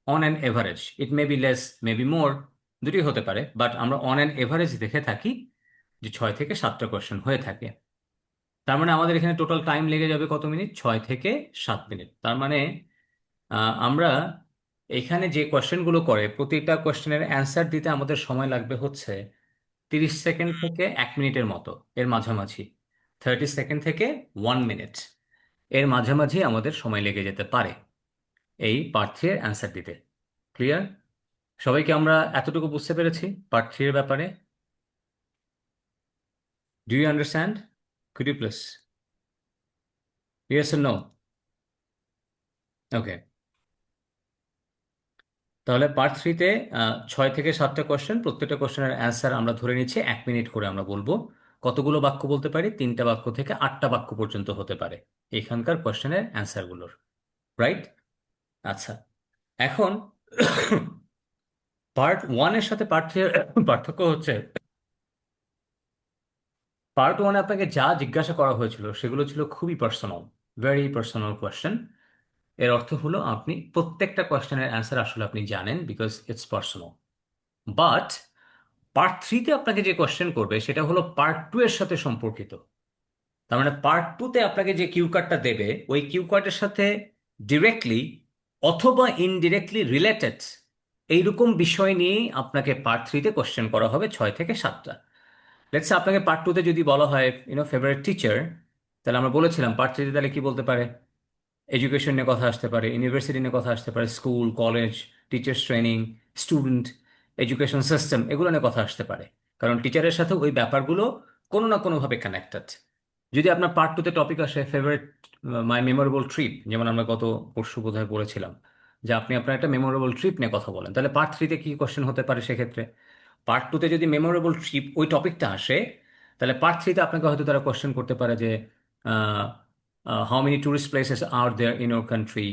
on an average. It may be less, may be more, দুটোই হতে পারে, বাট আমরা অন অ্যান এভারেজ দেখে থাকি যে 6 থেকে 7টা কোশ্চেন হয়ে থাকে। তার মানে আমাদের এখানে টোটাল টাইম লেগে যাবে কত মিনিট, 6 থেকে 7 মিনিট। তার মানে আমরা এখানে যে কোয়েশ্চেনগুলো করে প্রতিটা কোয়েশ্চেনের অ্যান্সার দিতে আমাদের সময় লাগবে হচ্ছে 30 সেকেন্ড থেকে 1 মিনিটের মতো, এর মাঝামাঝি। 30 সেকেন্ড থেকে 1 মিনিট, এর মাঝামাঝি আমাদের সময় লেগে যেতে পারে এই পার্ট থ্রি এর অ্যান্সার দিতে। ক্লিয়ার? সবাইকে আমরা এতটুকু বুঝতে পেরেছি পার্ট 3 এর ব্যাপারে? Do you understand? Could you please yes or no? Okay, তাহলে পার্ট থ্রিতে 6 থেকে 7টা কোশ্চেন, প্রত্যেকটা কোশ্চেনের অ্যান্সার আমরা ধরে নিচ্ছি 1 মিনিট করে আমরা বলবো। কতগুলো বাক্য বলতে পারি, 3টা বাক্য থেকে 8টা বাক্য পর্যন্ত হতে পারে এখানকার কোশ্চেনের অ্যান্সারগুলোর। রাইট? আচ্ছা, এখন পার্ট 1 এর সাথে পার্ট 3 এর পার্থক্য হচ্ছে, পার্ট 1-এ আপনাকে যা জিজ্ঞাসা করা হয়েছিল সেগুলো ছিল খুবই পার্সোনাল, ভেরি পার্সোনাল কোয়েশ্চেন। এর অর্থ হলো আপনি প্রত্যেকটা কোয়েশ্চেনের অ্যান্সার আসলে আপনি জানেন, because it's personal. But part থ্রিতে আপনাকে যে কোয়েশ্চেন করবে সেটা হলো পার্ট 2 এর সাথে সম্পর্কিত। তার মানে পার্ট 2-তে আপনাকে যে কিউ কার্ডটা দেবে ওই কিউ কার্ডের সাথে ডিরেক্টলি অথবা ইনডিরেক্টলি রিলেটেড এইরকম বিষয় নিয়েই আপনাকে পার্ট থ্রিতে কোয়েশ্চেন করা হবে 6 থেকে 7টা। লেটস আপনাকে পার্ট 2-তে যদি বলা হয় ফেভারিট টিচার, তাহলে আমরা বলেছিলাম পার্ট থ্রিতে তাহলে কি বলতে পারে, এডুকেশন নিয়ে কথা আসতে পারে, ইউনিভার্সিটি নিয়ে কথা আসতে পারে, school college, teachers training, student, education system, এগুলো নিয়ে কথা আসতে পারে, কারণ টিচারের সাথে ওই ব্যাপারগুলো কোনো না কোনোভাবে কানেক্টেড। যদি আপনার পার্ট 2-তে টপিক আসে ফেভারিট মাই মেমোরেবল ট্রিপ, যেমন আমরা গত পরশু বোধহয় বলেছিলাম যে আপনি আপনার একটা মেমোরেবল ট্রিপ নিয়ে কথা বলেন, তাহলে পার্ট 3-তে কি কোশ্চেন হতে পারে সেক্ষেত্রে। পার্ট 2-তে যদি মেমোরেবল ট্রিপ ওই টপিকটা আসে, তাহলে পার্ট 3-তে আপনাকে হয়তো তারা কোশ্চেন করতে পারে যে how many tourist places are there in your country,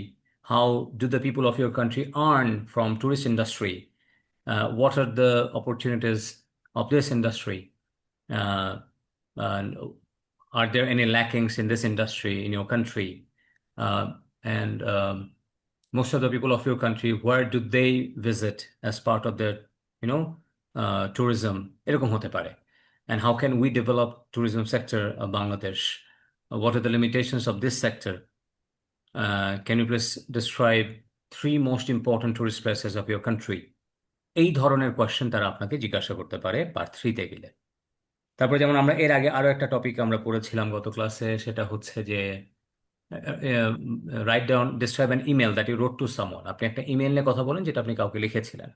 How do the people of your country earn from tourist industry? What are the opportunities of this industry? Uh, and are there any lackings in this industry in your country? And most of the people of your country, where do they visit as part of their, you know, tourism? এরকম হতে পারে. And how can we develop tourism sector of Bangladesh? What are the limitations of this sector? Can you please describe three most important tourist places of your country? এই ধরনের কোয়েশ্চেন তারা আপনাকে জিজ্ঞাসা করতে পারে পার্ট থ্রিতে গেলে. তারপরে যেমন আমরা এর আগে আরো একটা টপিক আমরা পড়েছিলাম গত ক্লাসে, সেটা হচ্ছে যে write down describe an email that you wrote to someone. আপনি একটা ইমেল নিয়ে কথা বলেন যেটা আপনি কাউকে লিখেছিলেন.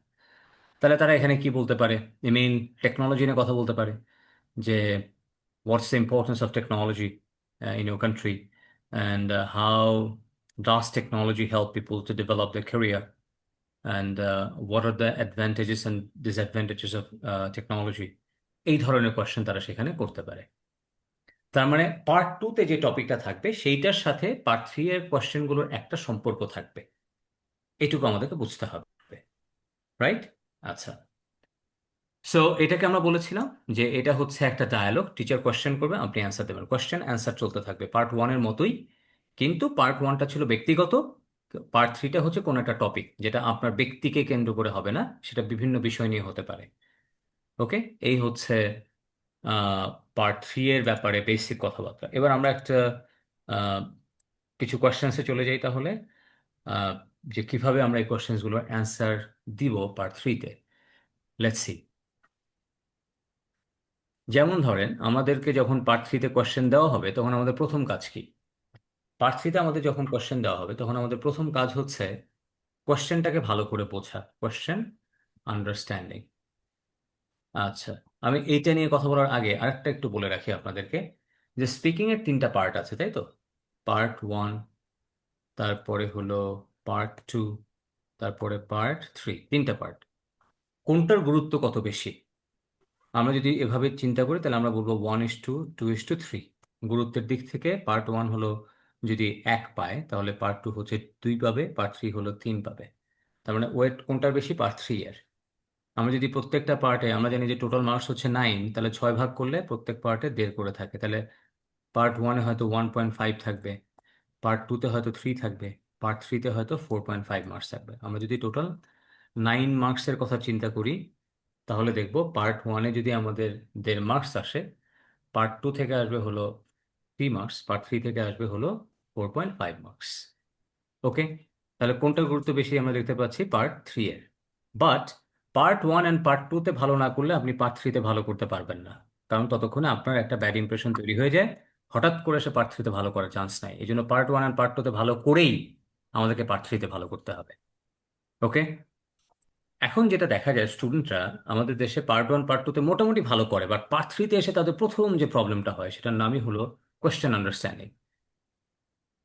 তাহলে তারা এখানে কি বলতে পারে? ইমেল টেকনোলজি নিয়ে কথা বলতে পারে, যে what's the importance of technology in your country, and how does technology help people to develop the career, and what are the advantages and disadvantages of technology. এই ধরনের কোয়েশ্চেন তারা সেখানে করতে পারে. তার মানে পার্ট টুতে যে টপিকটা থাকবে সেইটার সাথে পার্ট থ্রি এর কোয়েশ্চেনগুলোর একটা সম্পর্ক থাকবে, এটুকু আমাদেরকে বুঝতে হবে. রাইট? আচ্ছা, সো এটাকে আমরা বলেছিলাম যে এটা হচ্ছে একটা ডায়ালগ. টিচার কোয়েশ্চেন করবে, আপনি অ্যান্সার দেবেন, কোয়েশ্চেন অ্যান্সার চলতে থাকবে পার্ট ওয়ানের মতোই. কিন্তু পার্ট ওয়ানটা ছিল ব্যক্তিগত, পার্ট থ্রিটা হচ্ছে কোনো একটা টপিক যেটা আপনার ব্যক্তিকে কেন্দ্র করে হবে না, সেটা বিভিন্ন বিষয় নিয়ে হতে পারে. ওকে, এই হচ্ছে পার্ট থ্রি এর ব্যাপারে বেসিক কথাবার্তা. এবার আমরা একটা আহ, কিছু কোয়েশ্চেন্সে চলে যাই তাহলে, আহ, যে কিভাবে আমরা এই কোয়েশ্চেন্সগুলোর অ্যান্সার দিব পার্ট থ্রিতে. Let's see. যেমন ধরেন আমাদেরকে যখন পার্ট থ্রিতে কোয়েশ্চেন দেওয়া হবে তখন আমাদের প্রথম কাজ কি? পার্ট থ্রিতে আমাদের যখন কোয়েশ্চেন দেওয়া হবে তখন আমাদের প্রথম কাজ হচ্ছে কোয়েশ্চেনটাকে ভালো করে বোঝা, কোয়েশ্চেন আন্ডারস্ট্যান্ডিং. আচ্ছা, আমি এইটা নিয়ে কথা বলার আগে আরেকটা একটু বলে রাখি আপনাদেরকে, যে স্পিকিং এর তিনটা পার্ট আছে, তাই তো? পার্ট ওয়ান, তারপরে হলো পার্ট টু, তারপরে পার্ট থ্রি, তিনটা পার্ট. কোনটার গুরুত্ব কত বেশি? আমরা যদি এভাবে চিন্তা করি তাহলে আমরা বলবো 1:2, 2:3. গুরুত্বের দিক থেকে পার্ট ওয়ান হলো যদি এক পায় তাহলে পার্ট টু হচ্ছে দুই পাবে, পার্ট থ্রি হলো তিন পাবে. তার মানে ওয়েট কোনটার বেশি? পার্ট থ্রি এর. আমরা যদি প্রত্যেকটা পার্টে, আমরা জানি যে টোটাল মার্কস হচ্ছে 9, তাহলে 6 ভাগ করলে প্রত্যেক পার্টে 1.5 করে থাকে, তাহলে পার্ট ওয়ানে হয়তো 1.5 থাকবে, পার্ট টুতে হয়তো 3 থাকবে, পার্ট থ্রিতে হয়তো 4.5 মার্কস থাকবে. আমরা যদি টোটাল 9 মার্কসের কথা চিন্তা করি তাহলে দেখব পার্ট ওয়ানে যদি আমাদের 1.5 মার্কস আসে, পার্ট টু থেকে আসবে হলো 3 মার্কস, পার্ট থ্রি থেকে আসবে হলো 4.5 মার্কস. ওকে, তাহলে কোনটার গুরুত্ব বেশি আমরা দেখতে পাচ্ছি পার্ট থ্রি এর. But part one and part টুতে ভালো না করলে আপনি পার্ট থ্রিতে ভালো করতে পারবেন না, কারণ ততক্ষণে আপনার একটা ব্যাড ইমপ্রেশন তৈরি হয়ে যায়. হঠাৎ করে সে পার্ট থ্রিতে ভালো করার চান্স নাই. এই জন্য পার্ট ওয়ান অ্যান্ড পার্ট টুতে ভালো করেই আমাদেরকে পার্ট থ্রিতে ভালো করতে হবে. ওকে, এখন যেটা দেখা যায় স্টুডেন্টরা আমাদের দেশে পার্ট ওয়ান পার্ট টুতে মোটামুটি ভালো করে, বাট পার্ট থ্রিতে এসে তাদের প্রথম যে প্রবলেমটা হয় সেটার নামই হলো কোয়েশ্চেন আন্ডারস্ট্যান্ডিং.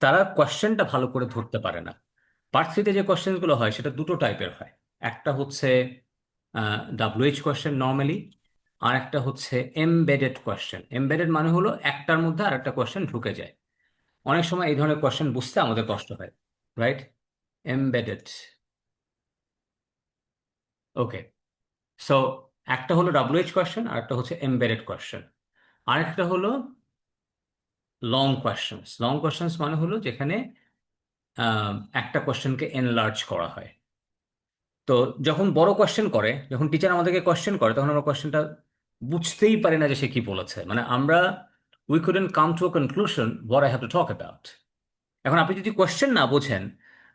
তারা কোয়েশ্চেনটা ভালো করে ধরতে পারে না. পার্ট থ্রিতে যে কোয়েশ্চেনগুলো হয় সেটা দুটো টাইপের হয়. একটা হচ্ছে WH কোয়েশ্চেন নর্মালি, আর একটা হচ্ছে এমবেডেড কোয়েশ্চেন. এমবেডেড মানে হলো একটার মধ্যে আর একটা কোয়েশ্চেন ঢুকে যায়. অনেক সময় এই ধরনের কোয়েশ্চেন বুঝতে আমাদের কষ্ট হয়. রাইট? এমবেডেড. ওকে, সো একটা হলো WH কোয়েশ্চেন আর একটা হচ্ছে এমবেডেড কোয়েশ্চেন. আরেকটা হলো লং কোয়েশ্চেন্স. লং কোয়েশ্চেন্স মানে হলো যেখানে একটা কোয়েশ্চেনকে এনলার্জ করা হয়. তো যখন বড় কোয়েশ্চেন করে, যখন টিচার আমাদেরকে কোয়েশ্চেন করে তখন আমরা কোয়েশ্চেনটা বুঝতেই পারি না যে সে কি বলেছে, মানে আমরা we couldn't come to a conclusion what I have to talk about. এখন আপনি যদি কোয়েশ্চেন না বোঝেন,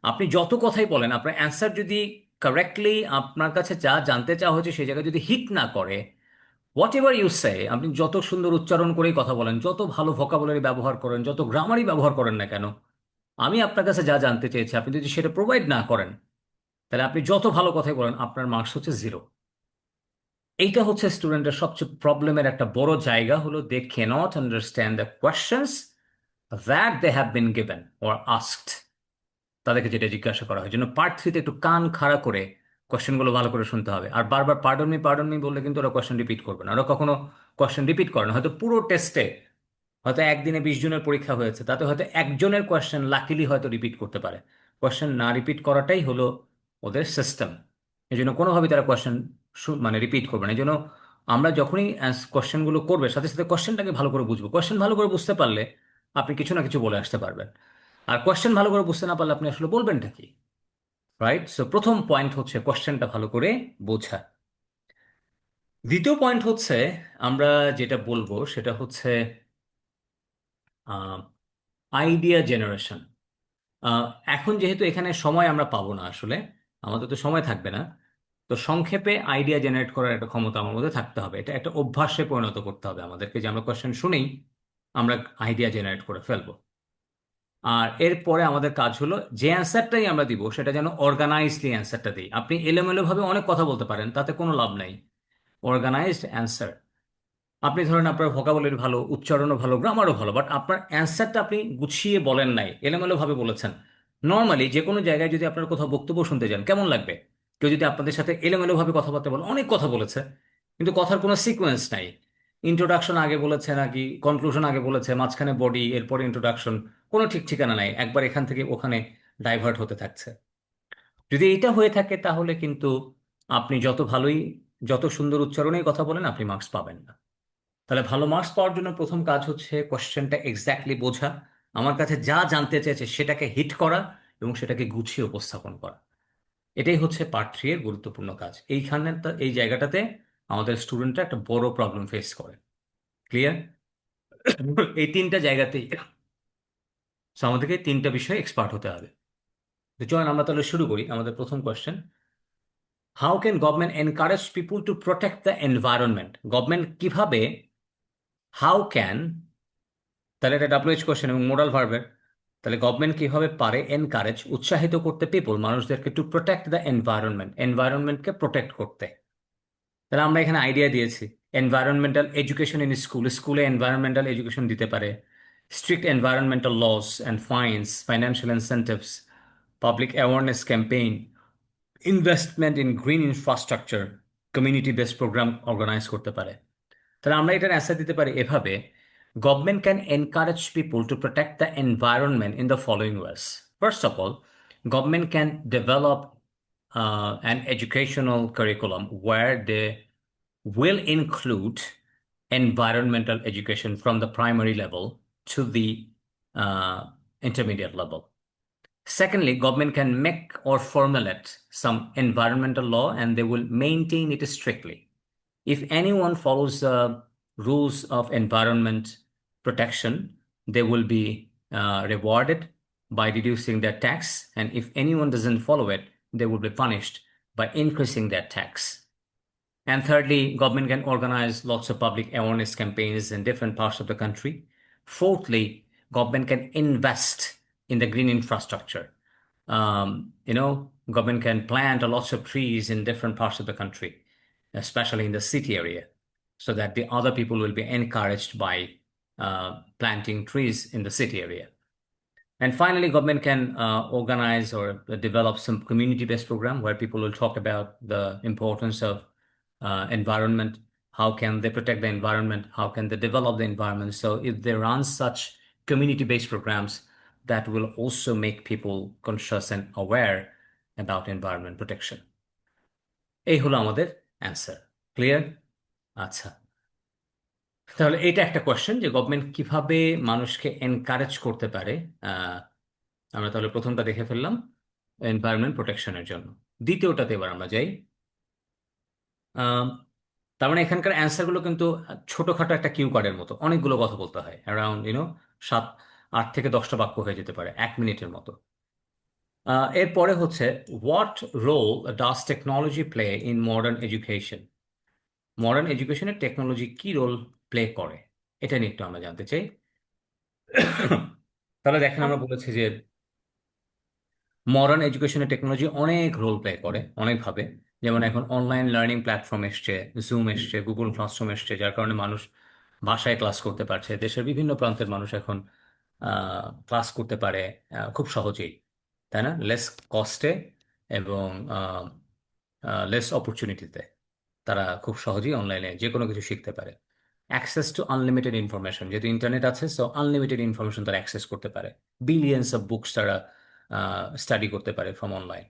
আপনি যত কথাই বলেন, আপনার অ্যান্সার যদি কারেক্টলি আপনার কাছে যা জানতে চাওয়া হচ্ছে সেই জায়গায় যদি হিট না করে, হোয়াট এভার ইউ সে, আপনি যত সুন্দর উচ্চারণ করেই কথা বলেন, যত ভালো ভোকাবুলারি ব্যবহার করেন, যত গ্রামারই ব্যবহার করেন না কেন, আমি আপনার কাছে যা জানতে চেয়েছি আপনি যদি সেটা প্রোভাইড না করেন, তাহলে আপনি যত ভালো কথাই বলেন আপনার মার্কস হচ্ছে 0. এইটা হচ্ছে স্টুডেন্টের সবচেয়ে প্রবলেমের একটা বড় জায়গা, হলো they cannot understand the questions that they have been given or asked. তাদেরকে যেটা জিজ্ঞাসা করা হয়, জন্য পার্ট থ্রিতে একটু কান খাড়া করে কোয়েশ্চেনগুলো ভালো করে শুনতে হবে. আর বারবার পার্ডন মি বললে কিন্তু ওরা কোয়েশ্চেন রিপিট করবে না. ওরা কখনো কোয়েশ্চেন রিপিট করে না. হয়তো পুরো টেস্টে, হয়তো একদিনে 20 জনের পরীক্ষা হয়েছে, তাতে হয়তো একজনের কোয়েশ্চেন লাকিলি হয়তো রিপিট করতে পারে, কোয়েশ্চেন না রিপিট করাটাই হলো ওদের সিস্টেম। এই জন্য কোনোভাবেই তারা কোয়েশ্চেন মানে রিপিট করবে না। এই জন্য আমরা যখনই কোয়েশ্চেনগুলো করবে, সাথে সাথে কোয়েশ্চেনটাকে ভালো করে বুঝবো। কোয়েশ্চেন ভালো করে বুঝতে পারলে আপনি কিছু না কিছু বলে আসতে পারবেন। আর কোয়েশ্চেন ভালো করে বুঝতে না পারলে আপনি আসলে বলবেনটা কি? রাইট। সো প্রথম পয়েন্ট হচ্ছে কোয়েশ্চেনটা ভালো করে বোঝা। দ্বিতীয় পয়েন্ট হচ্ছে আমরা যেটা বলবো সেটা হচ্ছে আইডিয়া জেনারেশন। আহ, এখন যেহেতু এখানে সময় আমরা পাবো না আসলে, আমাদের তো সময় থাকবে না, তো সংক্ষেপে আইডিয়া জেনারেট করার একটা ক্ষমতা আমার মধ্যে থাকতে হবে। এটা একটা অভ্যাসে পরিণত করতে হবে আমাদেরকে, যে আমরা কোয়েশ্চেন শুনেই আমরা আইডিয়া জেনারেট করে ফেলবো। আর এরপরে আমাদের কাজ হলো যে অ্যান্সারটাই আমরা দিব সেটা যেন অর্গানাইজলি অ্যান্সারটা দিই। আপনি এলোমেলোভাবে অনেক কথা বলতে পারেন, তাতে কোনো লাভ নাই। Organised answer. আপনি ধরেন আপনার ভোকাবুলারি ভালো, উচ্চারণও ভালো, গ্রামারও ভালো, বাট আপনার অ্যান্সারটা আপনি গুছিয়ে বলেন নাই, এলোমেলো ভাবে বলেছেন। নর্মালি যে কোনো জায়গায় যদি আপনার কোথাও বক্তব্য শুনতে যান, কেমন লাগবে কেউ যদি আপনাদের সাথে এলোমেলো ভাবে কথাবার্তা বলে? অনেক কথা বলেছে কিন্তু কথার কোনো সিকোয়েন্স নাই। ইন্ট্রোডাকশন আগে বলেছে নাকি কনক্লুশন আগে বলেছে, মাঝখানে বডি, এরপরে ইন্ট্রোডাকশন, কোনো ঠিক ঠিকানা নাই, একবার এখান থেকে ওখানে ডাইভার্ট হতে থাকছে। যদি এটা হয়ে থাকে তাহলে কিন্তু আপনি যত ভালোই, যত সুন্দর উচ্চারণেই কথা বলেন, আপনি মার্কস পাবেন না। তাহলে ভালো মার্কস পাওয়ার জন্য প্রথম কাজ হচ্ছে কোশ্চেনটা এক্স্যাক্টলি বোঝা, আমার কাছে যা জানতে চেয়েছে সেটাকে হিট করা এবং সেটাকে গুছিয়ে উপস্থাপন করা। এটাই হচ্ছে পার্ট 3 এর গুরুত্বপূর্ণ কাজ। এইখানে এই জায়গাটাতে আমাদের স্টুডেন্টরা একটা বড় প্রবলেম ফেস করে। ক্লিয়ার? এই তিনটা জায়গাতেই so আমাদেরকে এই তিনটা বিষয়ে এক্সপার্ট হতে হবে। তো চলুন আমরা তাহলে শুরু করি। আমাদের প্রথম question: how can government encourage people to protect the environment? Government কিভাবে, হাউ ক্যান, তাহলে এটা ডাব্লিউএইচ কোশ্চেন এবং মোরাল ভার্বের। তাহলে গভর্নমেন্ট কিভাবে পারে এনকারেজ, উৎসাহিত করতে পিপল, মানুষদেরকে, টু প্রোটেক্ট দ্য এনভায়রনমেন্ট, এনভায়রনমেন্টকে প্রোটেক্ট করতে। তাহলে আমরা এখানে আইডিয়া দিয়েছি এনভায়রনমেন্টাল এডুকেশন ইন স্কুল, স্কুলে এনভায়রনমেন্টাল এডুকেশন দিতে পারে, strict environmental laws and fines, financial incentives, public awareness campaign, investment in green infrastructure, community based program organise করতে পারে। তাহলে আমরা এটার অ্যান্সার দিতে পারি এভাবে: government can encourage people to protect the environment in the following ways. First of all, government can develop an educational curriculum where they will include environmental education from the primary level to the uh, intermediate level. Secondly, government can make or formulate some environmental law and they will maintain it strictly. If anyone follows the rules of environment protection, they will be rewarded by reducing their tax. And if anyone doesn't follow it, they will be punished by increasing their tax. And thirdly, government can organize lots of public awareness campaigns in different parts of the country. Fourthly, government can invest in the green infrastructure. Government can plant lots of trees in different parts of the country, especially in the city area, so that the other people will be encouraged by planting trees in the city area. And finally, government can organize or develop some community-based program where people will talk about the importance of environment. How can they protect the environment? How can they develop the environment? So if they run such community-based programs, that will also make people conscious and aware about environment protection. এই হলো আমাদের অ্যান্সার। ক্লিয়ার? আচ্ছা, তাহলে এটা একটা কোয়েশ্চেন যে গভর্নমেন্ট কিভাবে মানুষকে এনকারেজ করতে পারে। আহ, আমরা তাহলে প্রথমটা দেখে ফেললাম এনভায়রনমেন্ট প্রোটেকশনের জন্য। দ্বিতীয়টাতে এবার আমরা যাই। আম, তার মানে এখানকার অ্যান্সারগুলো কিন্তু ছোটখাটো একটা কিউ কার্ডের মতো, অনেকগুলো কথা বলতে হয়, অ্যারাউন্ড 8 থেকে 10টা বাক্য হয়ে যেতে পারে 1 মিনিটের মতো। এরপরে হচ্ছে what role does technology play in modern education? Modern এডুকেশনে টেকনোলজি কি রোল প্লে করে, এটা নিয়ে একটু আমরা জানতে চাই। তাহলে দেখেন, আমরা বলেছি যে মডার্ন এডুকেশনে টেকনোলজি অনেক রোল প্লে করে অনেকভাবে। যেমন এখন অনলাইন লার্নিং প্ল্যাটফর্ম এসছে, জুম এসছে, গুগল ক্লাসরুম এসছে, যার কারণে মানুষ বাসায় ক্লাস করতে পারছে। দেশের বিভিন্ন প্রান্তের মানুষ এখন ক্লাস করতে পারে খুব সহজেই, তাই না? লেস কস্টে এবং লেস অপরচুনিটিতে তারা খুব সহজেই অনলাইনে যে কোনো কিছু শিখতে পারে। অ্যাক্সেস টু আনলিমিটেড ইনফরমেশন, যেহেতু ইন্টারনেট আছে, সো আনলিমিটেড ইনফরমেশন তারা অ্যাক্সেস করতে পারে। বিলিয়ন্স অফ বুকস তারা স্টাডি করতে পারে from online.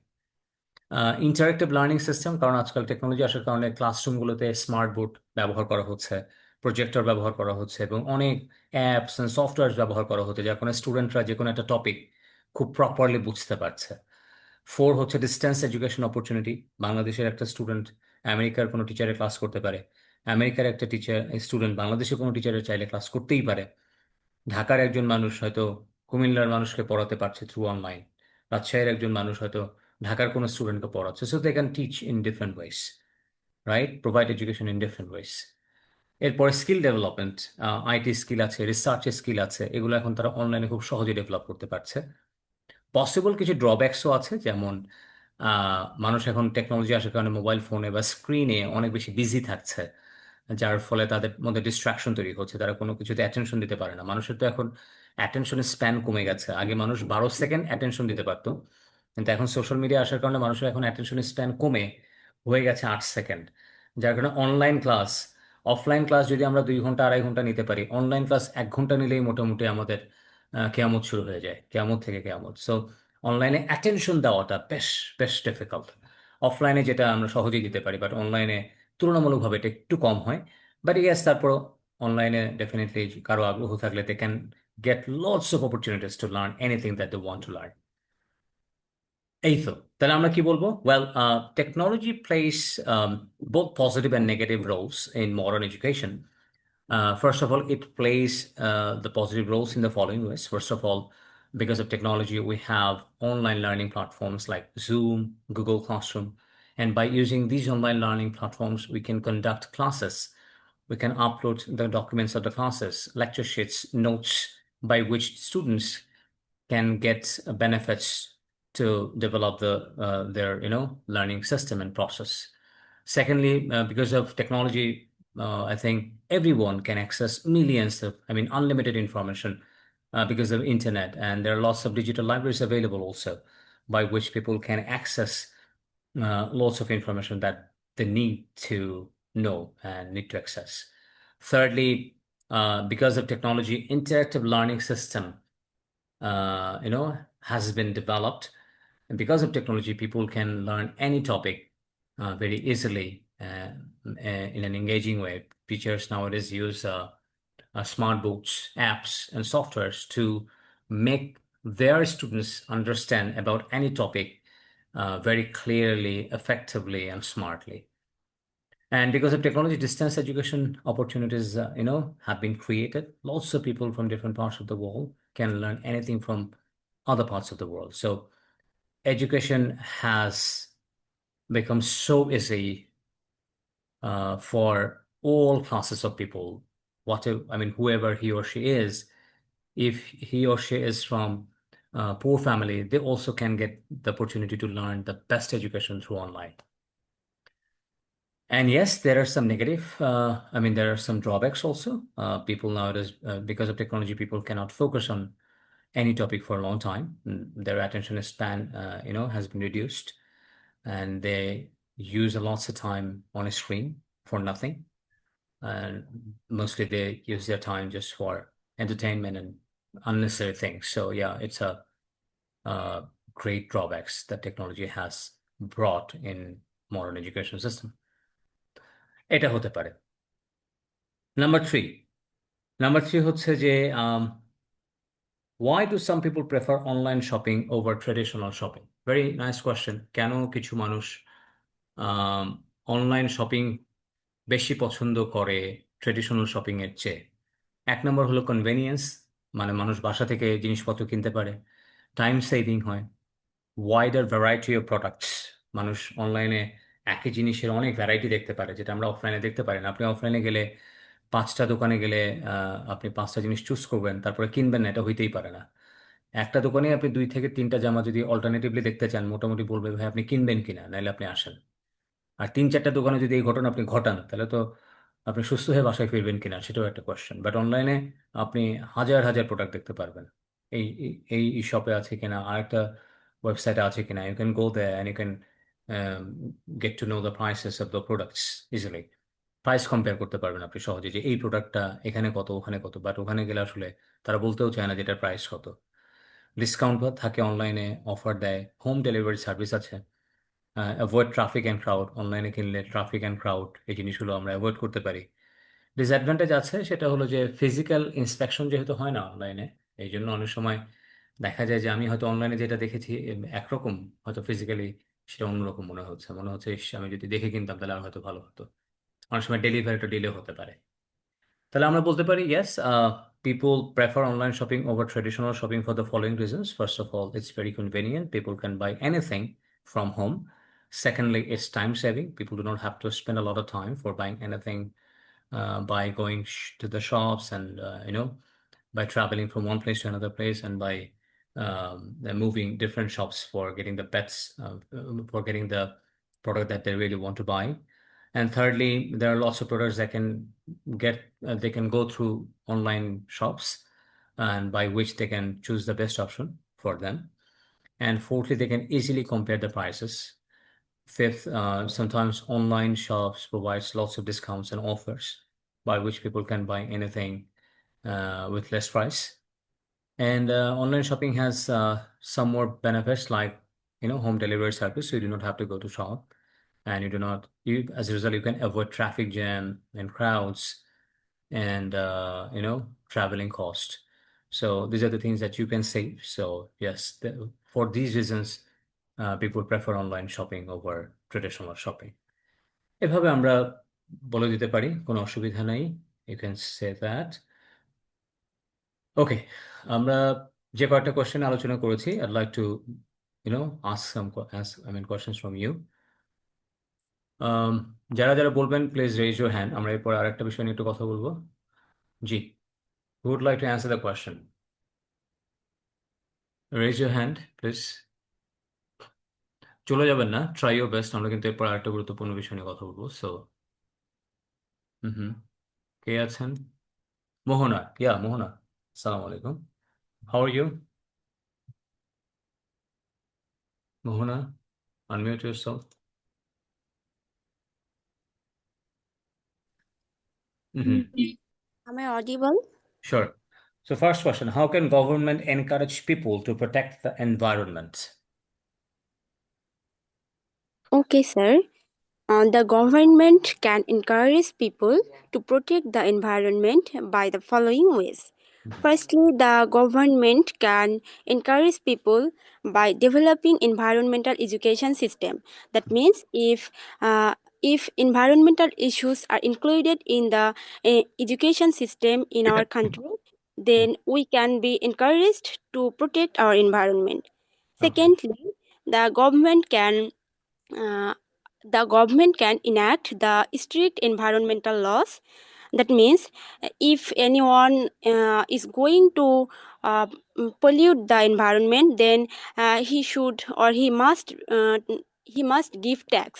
Interactive learning system, কারণ আজকাল টেকনোলজি আসার কারণে ক্লাসরুমগুলোতে স্মার্ট বোর্ড ব্যবহার করা হচ্ছে, প্রজেক্টর ব্যবহার করা হচ্ছে, এবং অনেক অ্যাপস অ্যান্ড সফটওয়্যার ব্যবহার করা হচ্ছে, যার কারণে স্টুডেন্টরা যে কোনো একটা টপিক খুব প্রপারলি বুঝতে পারছে। ফোর হচ্ছে ডিস্টেন্স এডুকেশন অপরচুনিটি। বাংলাদেশের একটা স্টুডেন্ট আমেরিকার কোনো টিচারের ক্লাস করতে পারে, আমেরিকার একটা স্টুডেন্ট বাংলাদেশের কোনো টিচারের চাইলে ক্লাস করতেই পারে। ঢাকার একজন মানুষ হয়তো কুমিল্লার মানুষকে পড়াতে পারছে থ্রু অনলাইন, রাজশাহীর একজন মানুষ হয়তো ঢাকার কোনো স্টুডেন্টকে পড়াচ্ছে, so they can teach in different ways, right, provide education in different ways. এরপরে স্কিল ডেভেলপমেন্ট, আইটি স্কিল আছে, রিসার্চের স্কিল আছে, এগুলো এখন তারা অনলাইনে খুব সহজে ডেভেলপ করতে পারছে। পসিবল কিছু ড্রব্যাকসও আছে, যেমন মানুষ এখন টেকনোলজি আসার কারণে মোবাইল ফোনে বা স্ক্রিনে অনেক বেশি বিজি থাকছে, যার ফলে তাদের মধ্যে ডিস্ট্রাকশন তৈরি হচ্ছে, তারা কোনো কিছুতে অ্যাটেনশন দিতে পারে না। মানুষের তো এখন অ্যাটেনশনের স্প্যান কমে গেছে, আগে মানুষ 12 সেকেন্ড অ্যাটেনশন দিতে পারতো, কিন্তু এখন সোশ্যাল মিডিয়া আসার কারণে মানুষের এখন অ্যাটেনশনের স্প্যান কমে হয়ে গেছে 8 সেকেন্ড। যার কারণে অনলাইন ক্লাস, অফলাইন ক্লাস যদি আমরা 2 ঘন্টা 2.5 ঘন্টা নিতে পারি, অনলাইন ক্লাস 1 ঘন্টা নিলেই মোটামুটি আমাদের কেয়ামত শুরু হয়ে যায়, কেয়ামত থেকে কেয়ামত। সো অনলাইনে অ্যাটেনশন দেওয়াটা বেশ বেশ ডিফিকাল্ট। অফলাইনে যেটা আমরা সহজেই দিতে পারি, বাট অনলাইনে তুলনামূলকভাবে এটা একটু কম হয়। বাট ইয়েস, তারপরও অনলাইনে ডেফিনেটলি কারো আগ্রহ থাকলে they can get lots of opportunities to learn anything that they want to learn. এই তো, তাহলে আমরা কি বলবো? Well, technology plays both positive and negative roles in modern education. First of all, it plays the positive roles in the following ways. First of all, because of technology, we have online learning platforms like Zoom, Google Classroom. And by using these online learning platforms, we can conduct classes. We can upload the documents of the classes, lecture sheets, notes by which students can get benefits to develop their learning system and process. Secondly, because of technology, I think everyone can access millions of, I mean, unlimited information because of internet, and there are lots of digital libraries available also, by which people can access lots of information that they need to know and need to access. Thirdly, because of technology, interactive learning system has been developed. And because of technology, people can learn any topic very easily in an engaging way. Teachers nowadays use smart books, apps, and softwares to make their students understand about any topic very clearly, effectively, and smartly. And because of technology, distance education opportunities, have been created. Lots of people from different parts of the world can learn anything from other parts of the world. So education has become so easy for all classes of people. Whatever, I mean, whoever he or she is, if he or she is from a poor family, they also can get the opportunity to learn the best education through online. And yes, there are some negative, I mean, there are some drawbacks also. People nowadays, because of technology, people cannot focus on any topic for a long time. Their attention span, has been reduced, and they use a lots of time on a screen for nothing. And mostly they use their time just for entertainment and unnecessary things. So yeah, it's a great drawbacks that technology has brought in modern education system. এটা হতে পারে। নাম্বার থ্রি, হচ্ছে যে why do some people prefer online shopping over traditional shopping? Very nice question. কেন কিছু মানুষ অনলাইন শপিং বেশি পছন্দ করে ট্রেডিশনাল শপিং এর চেয়ে? এক নম্বর হলো কনভেনিয়েন্স, মানে মানুষ বাসা থেকে জিনিসপত্র কিনতে পারে, টাইম সেভিং হয়, ওয়াইডার ভ্যারাইটি অফ প্রোডাক্টস। মানুষ অনলাইনে একই জিনিসের অনেক ভ্যারাইটি দেখতে পারে, যেটা আমরা অফলাইনে দেখতে পারি না। আপনি অফলাইনে গেলে 5টা দোকানে গেলে আপনি 5টা জিনিস চুজ করবেন, তারপরে কিনবেন না, এটা হইতেই পারে না। একটা দোকানে আপনি 2 থেকে 3টা জামা যদি অল্টারনেটিভলি দেখতে চান, মোটামুটি বলবে ভাই আপনি কিনবেন কিনা, নাহলে আপনি আসেন। আর 3-4টা দোকানে যদি এই ঘটনা আপনি ঘটান, তাহলে তো আপনি সুস্থ হয়ে বাসায় ফিরবেন কিনা সেটাও একটা কোয়েশ্চেন। বাট অনলাইনে আপনি হাজার হাজার প্রোডাক্ট দেখতে পারবেন, এই এই শপে আছে কিনা, আরেকটা ওয়েবসাইটে আছে কিনা, you can go there and you can get to know the prices of the products easily. Price compare করতে পারবেন আপনি সহজে, যে এই প্রোডাক্টটা এখানে কত ওখানে কত, বাট ওখানে গেলে আসলে তারা বলতেও চায় না যেটার প্রাইস কত। ডিসকাউন্ট থাকে অনলাইনে, অফার দেয়, হোম ডেলিভারি সার্ভিস আছে। অ্যাভয়েড ট্রাফিক অ্যান্ড ক্রাউড, অনলাইনে কিনলে ট্রাফিক অ্যান্ড ক্রাউড এই জিনিসগুলো আমরা অ্যাভয়েড করতে পারি। ডিসঅ্যাডভান্টেজ আছে, সেটা হলো যে ফিজিক্যাল ইন্সপেকশন যেহেতু হয় না অনলাইনে, এই জন্য অনেক সময় দেখা যায় যে আমি হয়তো অনলাইনে যেটা দেখেছি একরকম, হয়তো ফিজিক্যালি সেটা অন্যরকম মনে হচ্ছে ইস, আমি যদি দেখে কিনতাম তাহলে আর হয়তো ভালো হতো। অনেক সময় ডেলিভারিটা ডিলে হতে পারে। তাহলে আমরা বলতে পারি yes, people prefer online shopping over traditional shopping for the following reasons. First of all, it's very convenient. People can buy anything from home. Secondly, it's time saving. People do not have to spend a lot of time for buying anything by going to the shops and by traveling from one place to another place, and by moving different shops for getting the pets, for getting the product that they really want to buy. And thirdly, there are lots of products that can get, they can go through online shops, and by which they can choose the best option for them. And fourthly, they can easily compare the prices. Fifth, sometimes online shops provides lots of discounts and offers by which people can buy anything with less price. And online shopping has some more benefits like, home delivery service. So you do not have to go to shop, and as a result, you can avoid traffic jam and crowds, and traveling cost. So these are the things that you can save. So yes, for these reasons, people prefer online shopping over traditional shopping. এভাবে আমরা বলে দিতে পারি, কোনো অসুবিধা নাই। You can say that. ওকে, আমরা যে কয়েকটা কোশ্চেন আলোচনা করেছি, I'd like to ask some questions from you. যারা যারা বলবেন প্লিজ রেজ ইউর হ্যান্ড, আমরা এরপর আরেকটা বিষয় নিয়ে একটু কথা বলবো। জি, who would like to answer the question? Raise your hand please. চলে যাবেন না, ট্রাই ইউর বেস্ট, আমরা কিন্তু এরপর আরেকটা গুরুত্বপূর্ণ বিষয় নিয়ে কথা বলবো। সো হুম, কে আছেন? মোহনা, মোহনা, আসসালামু আলাইকুম, how are you? Mohona, unmute yourself. Mm-hmm. Am I audible? Sure. So first question, how can government encourage people to protect the environment? Okay, sir. The government can encourage people to protect the environment by the following ways. Firstly, the government can encourage people by developing environmental education system. That means if environmental issues are included in the education system in our country, then we can be encouraged to protect our environment. Okay. Secondly, the government can uh, the government can enact the strict environmental laws. That means if anyone is going to uh, pollute the environment, then he must give tax.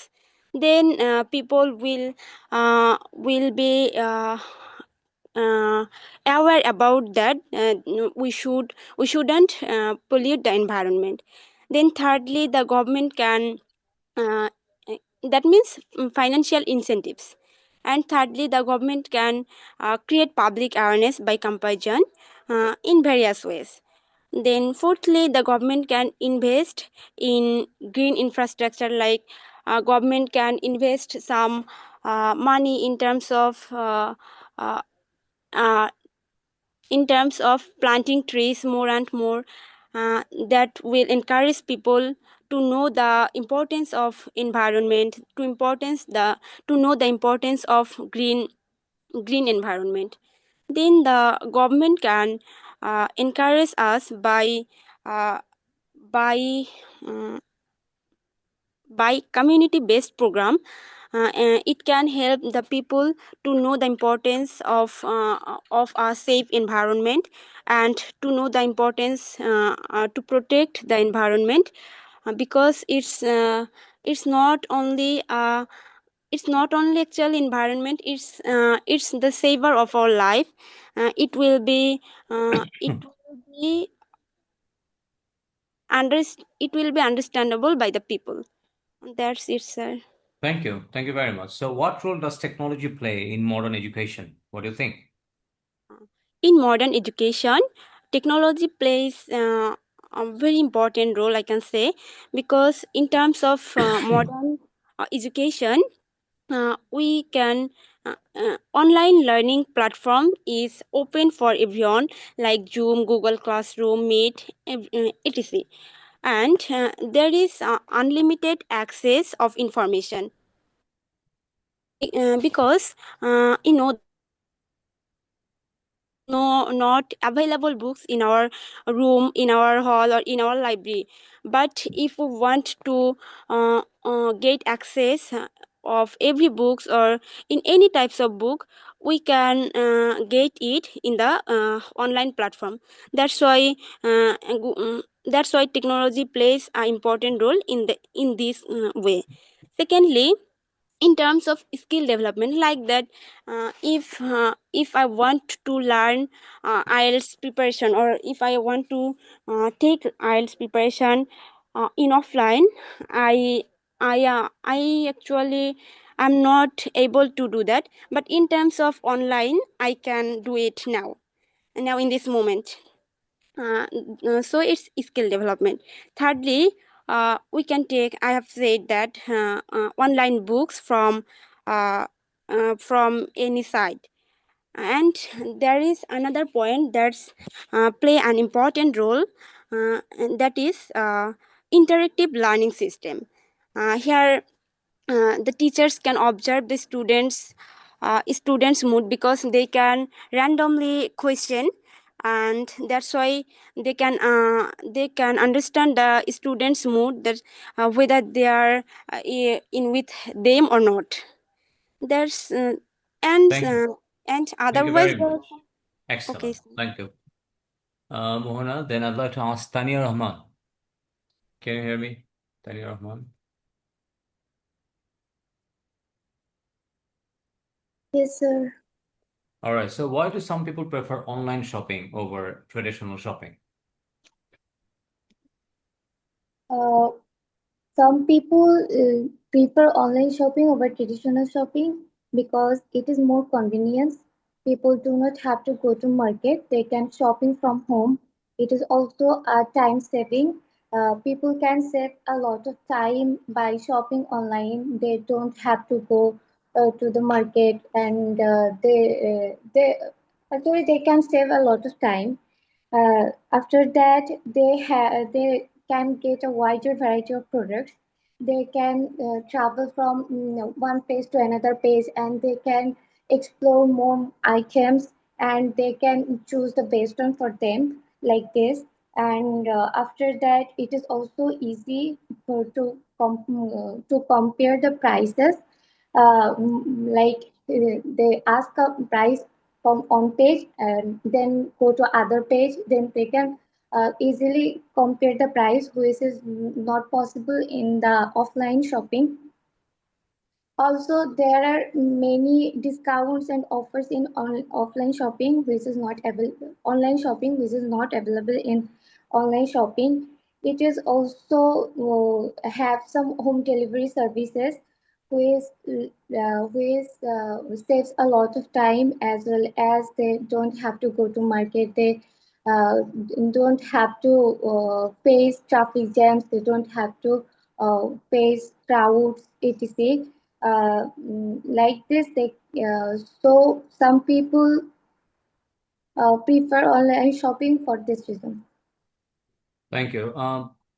Then people will be aware about that. We shouldn't pollute the environment. Then thirdly, the government can uh, that means financial incentives. And thirdly, the government can create public awareness by comparison in various ways. Then fourthly, the government can invest in green infrastructure, like government can invest some money uh, uh, in terms of planting trees more and more, that will encourage people to know the importance of environment, to know the importance of green environment. Then the government can encourage us uh, by um, by community based program. It can help the people to know the importance of a safe environment, and to know the importance to protect the environment, because it's not only actual environment, it's the saver of our life. It will be it will be understandable by the people. That's it, sir. Thank you. Thank you very much. So what role does technology play in modern education? What do you think? In modern education, technology plays a very important role, I can say, because in terms of modern education, we can online learning platform is open for everyone, like Zoom, Google Classroom, Meet, etc. And there is unlimited access of information. Because there is no not available books in our room, in our hall, or in our library. But if we want to get access of every books or in any types of book, we can get it in the online platform. That's why technology plays an important role in this way. Secondly, in terms of skill development, like that, if I want to learn IELTS preparation, or if I want to take IELTS preparation in offline, I actually am not able to do that. But in terms of online, I can do it now in this moment. uh, so it's skill development. Thirdly, we can take, I have said that online books from any site. And there is another point that's play an important role, and that is interactive learning system. Here the teachers can observe the students mood, because they can randomly question, and that's why they can understand the students mood, that whether they are in with them or not. There's and Thank you. Thank you otherwise very much. okay. Excellent. Thank you. Mohana, then I'd like to ask Tania Rahman. Can you hear me? Tania Rahman. Yes, sir. All right. So why do some people prefer online shopping over traditional shopping? Uh, some people prefer online shopping over traditional shopping because it is more convenient. People do not have to go to market. They can shopping from home. It is also a time saving. People can save a lot of time by shopping online. They don't have to go to the market, and they actually they can save a lot of time. After that, they can get a wider variety of products. They can travel from one page to another page, and they can explore more items, and they can choose the best one for them, like this. And after that, it is also easy to compare the prices. Like they ask a price from on page and then go to other page, then they can easily compare the price, which is not possible in the offline shopping. Also, there are many discounts and offers in offline shopping, which is not available. Online shopping, which is not available in online shopping. It is also have some home delivery services, which saves a lot of time, as well as they don't have to go to market. They uh, don't have to face traffic jams. They don't have to face crowds, etc. Like this, so some people prefer online shopping for this reason. Thank you.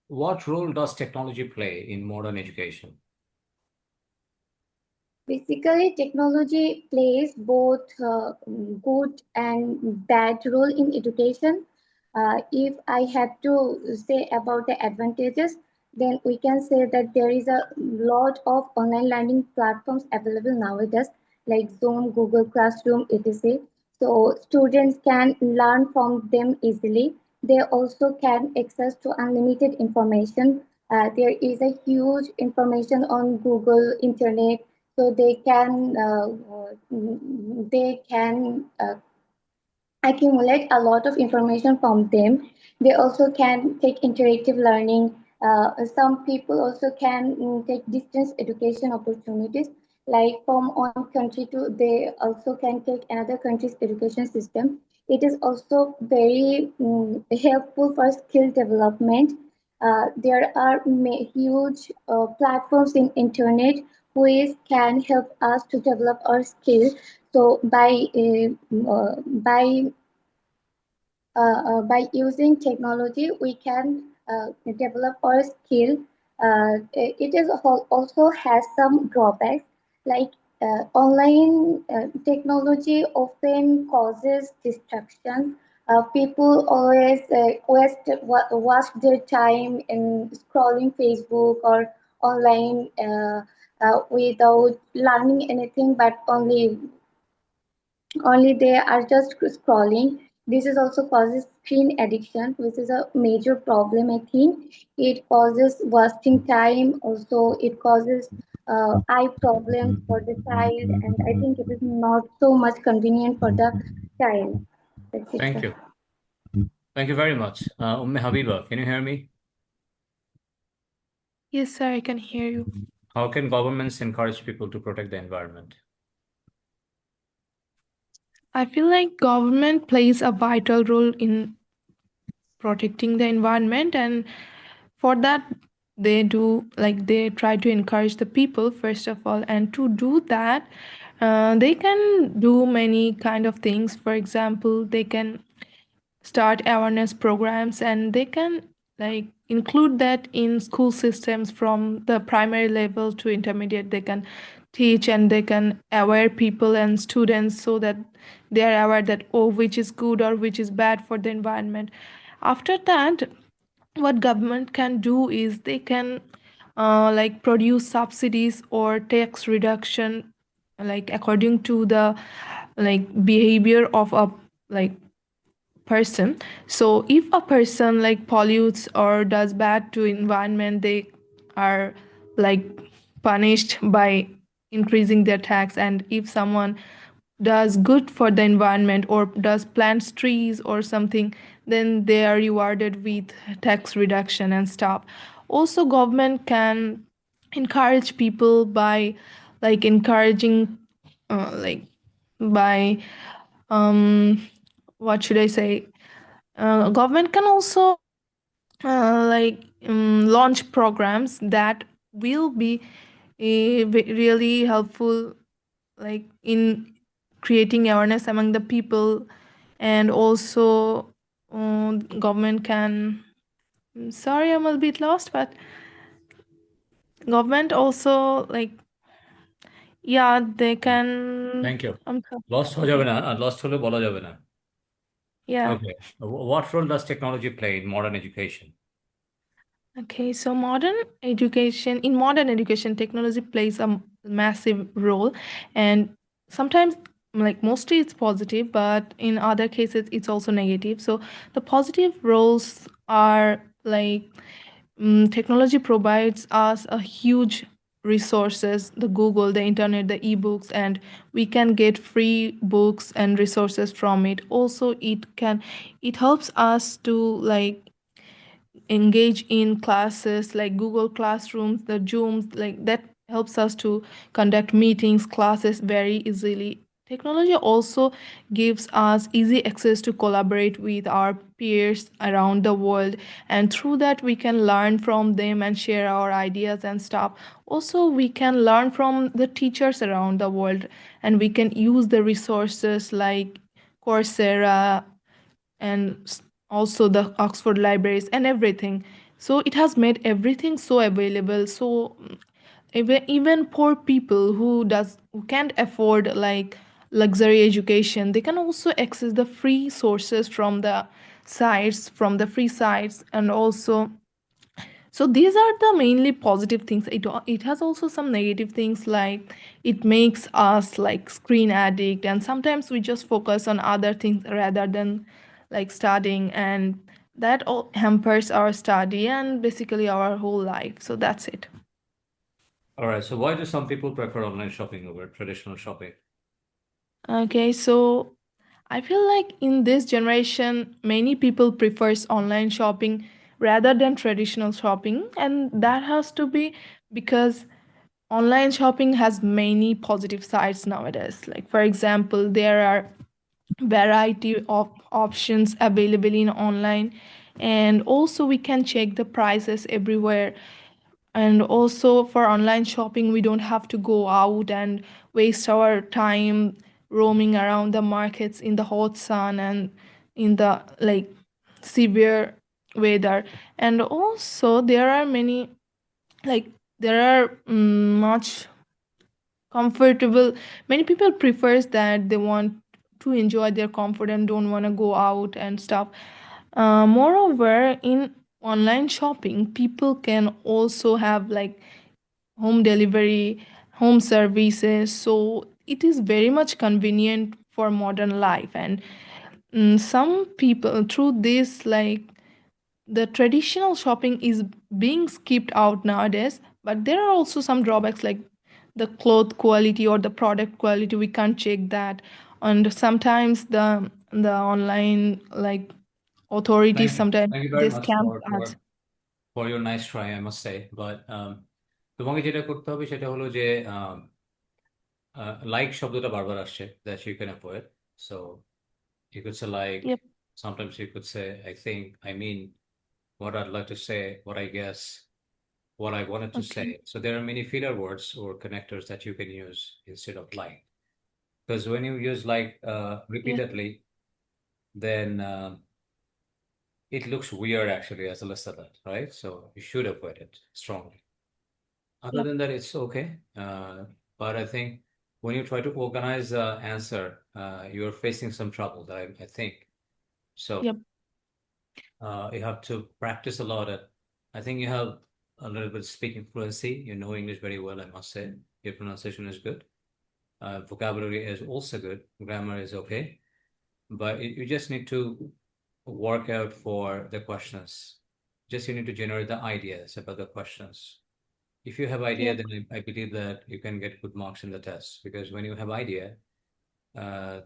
What role does technology play in modern education? Basically, technology plays both good and bad role in education. If I have to say about the advantages, then we can say that there is a lot of online learning platforms available nowadays, like Zoom, Google Classroom, etc. So students can learn from them easily. They also can access to unlimited information. There is a huge information on Google, internet, so they can accumulate a lot of information from them. They also can take interactive learning. Some people also can take distance education opportunities. Like from one country to, they also can take another country's education system. It is also very helpful for skill development. There are huge platforms in internet which can help us to develop our skill. So by using technology, we can develop our skill. It is also has some drawbacks, like online technology often causes distraction. People always waste their time in scrolling Facebook or online without learning anything, but only they are just scrolling. This is also causes screen addiction, which is a major problem. I think it causes wasting time. Also, it causes eye problems for the child, and I think it is not so much convenient for the child. That's it, Thank sir. you. Thank you very much. Habiba, can you hear me? Yes, sir, I can hear you. How can governments encourage people to protect the environment? I feel like government plays a vital role in protecting the environment, and for that they try to encourage the people first of all, and to do that they can do many kind of things. For example, they can start awareness programs, and they can like include that in school systems from the primary level to intermediate. They can teach and they can aware people and students so that they are aware that, oh, which is good or which is bad for the environment. After that, what government can do is they can like produce subsidies or tax reduction, like according to the like behavior of a like person. So if a person like pollutes or does bad to environment, they are like punished by increasing their tax. And if someone does good for the environment or does plants trees or something, then they are rewarded with tax reduction and stuff. Also, government can encourage people by like encouraging like by what should I say, government can also launch programs that will be really helpful, like in creating awareness among the people. And also government can, sorry, I'm a bit lost, but government also like, yeah, they can, Thank you. I'm sorry. Lost হয়ে যাবে না, lost হলে বলা যাবে না. Yeah. Okay. What role does technology play in modern education? Okay, so in modern education, technology plays a massive role, and sometimes, like mostly, it's positive, but in other cases, it's also negative. So the positive roles are like technology provides us a huge resources, the Google, the internet, the ebooks, and we can get free books and resources from it. Also, it helps us to like engage in classes like Google Classrooms, the Zooms, like that helps us to conduct meetings, classes very easily. Technology also gives us easy access to collaborate with our peers around the world, and through that, we can learn from them and share our ideas and stuff. Also, we can learn from the teachers around the world, and we can use the resources like Coursera and also the Oxford libraries and everything. So it has made everything so available. So even poor people who can't afford like luxury education, they can also access the free sources from the free sites. And also, so these are the mainly positive things. It has also some negative things, like it makes us like screen addict, and sometimes we just focus on other things rather than like studying, and that all hampers our study and basically our whole life. So that's it. All right. So why do some people prefer online shopping over traditional shopping? Okay, so I feel like in this generation, many people prefers online shopping rather than traditional shopping, and that has to be because online shopping has many positive sides nowadays. Like for example, there are variety of options available in online, and also we can check the prices everywhere. And also for online shopping, we don't have to go out and waste our time roaming around the markets in the hot sun and in the like severe weather. And also there are many, like there are much comfortable, many people prefers that they want to enjoy their comfort and don't want to go out and stuff. Moreover, in online shopping, people can also have like home delivery, home services. So it is very much convenient for modern life. And some people, through this, like the traditional shopping is being skipped out nowadays. But there are also some drawbacks, like the cloth quality or the product quality. We can't check that. And sometimes the online like authorities, sometimes Thank you very they much scam us. for your nice try, I must say. But তোমাকে যেটা করতে হবে সেটা হলো যে লাইক শব্দটা বারবার আসছে, that you can avoid. So you could say like, Yep. sometimes you could say I think, I mean, what I'd like to say, what I guess, what I wanted to say. Okay. So there are many filler words or connectors that you can use instead of like. Because when you use like Yeah. repeatedly, then it looks weird actually as a listener, right? So you should avoid it strongly. Other Yep. than that, it's okay. But I think when you try to organize the answer, you're facing some trouble, I think. So Yep. you have to practice a lot. I think you have a little bit of speaking fluency. You know English very well, I must say. Your pronunciation is good. Vocabulary is also good. Grammar is okay. But you just need to work out for the questions. Just you need to generate the ideas about the questions. If you have idea, Yep. then I believe that you can get good marks in the test, because when you have idea,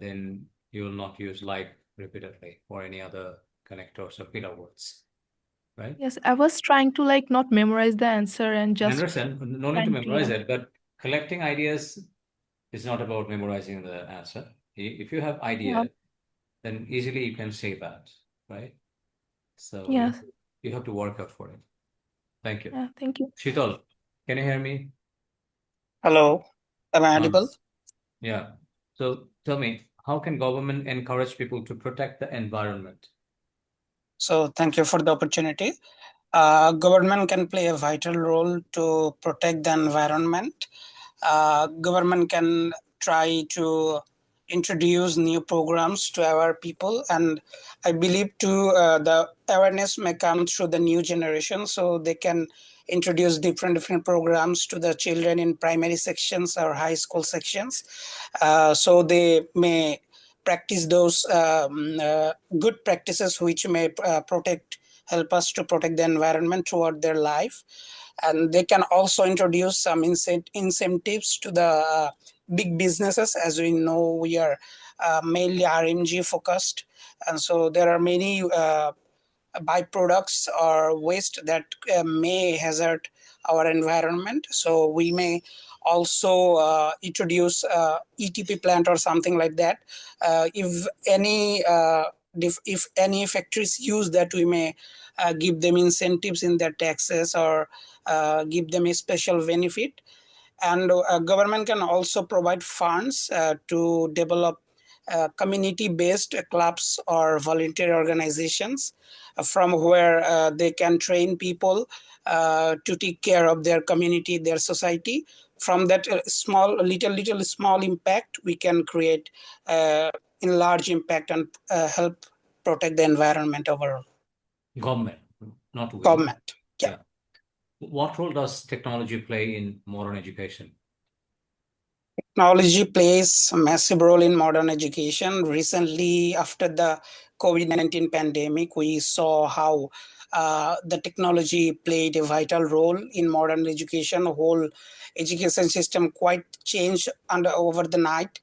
then you will not use like repeatedly or any other connectors or filler words, right? Yes, I was trying to like not memorize the answer and I just understand. No need to trying to, memorize yeah. it, but collecting ideas is not about memorizing the answer. If you have Yeah. idea, then easily you can say that, right? So Yes. you have to work out for it. Thank you. Yeah. Thank you. Sheetal, can you hear me? Hello, am I Um, audible? yeah. So tell me, how can government encourage people to protect the environment? So thank you for the opportunity. Government can play a vital role to protect the environment. Government can try to introduce new programs to our people, and I believe too the awareness may come through the new generation, so they can introduce different programs to the children in primary sections or high school sections, so they may practice those good practices which may help us to protect the environment throughout their life. And they can also introduce some incentives to the big businesses. As we know, we are mainly RMG focused, and so there are many byproducts or waste that may hazard our environment. So we may also introduce ETP plant or something like that. If any factories use that, we may give them incentives in their taxes or give them a special benefit. And government can also provide funds to develop community-based clubs or volunteer organizations from where they can train people to take care of their community, their society. From that little small impact, we can create a large impact and help protect the environment overall. Government, not we. Government, yeah. Yeah. What role does technology play in modern education? Technology plays a massive role in modern education. Recently, after the COVID-19 pandemic, we saw how the technology played a vital role in modern education. The whole education system quite changed over the night.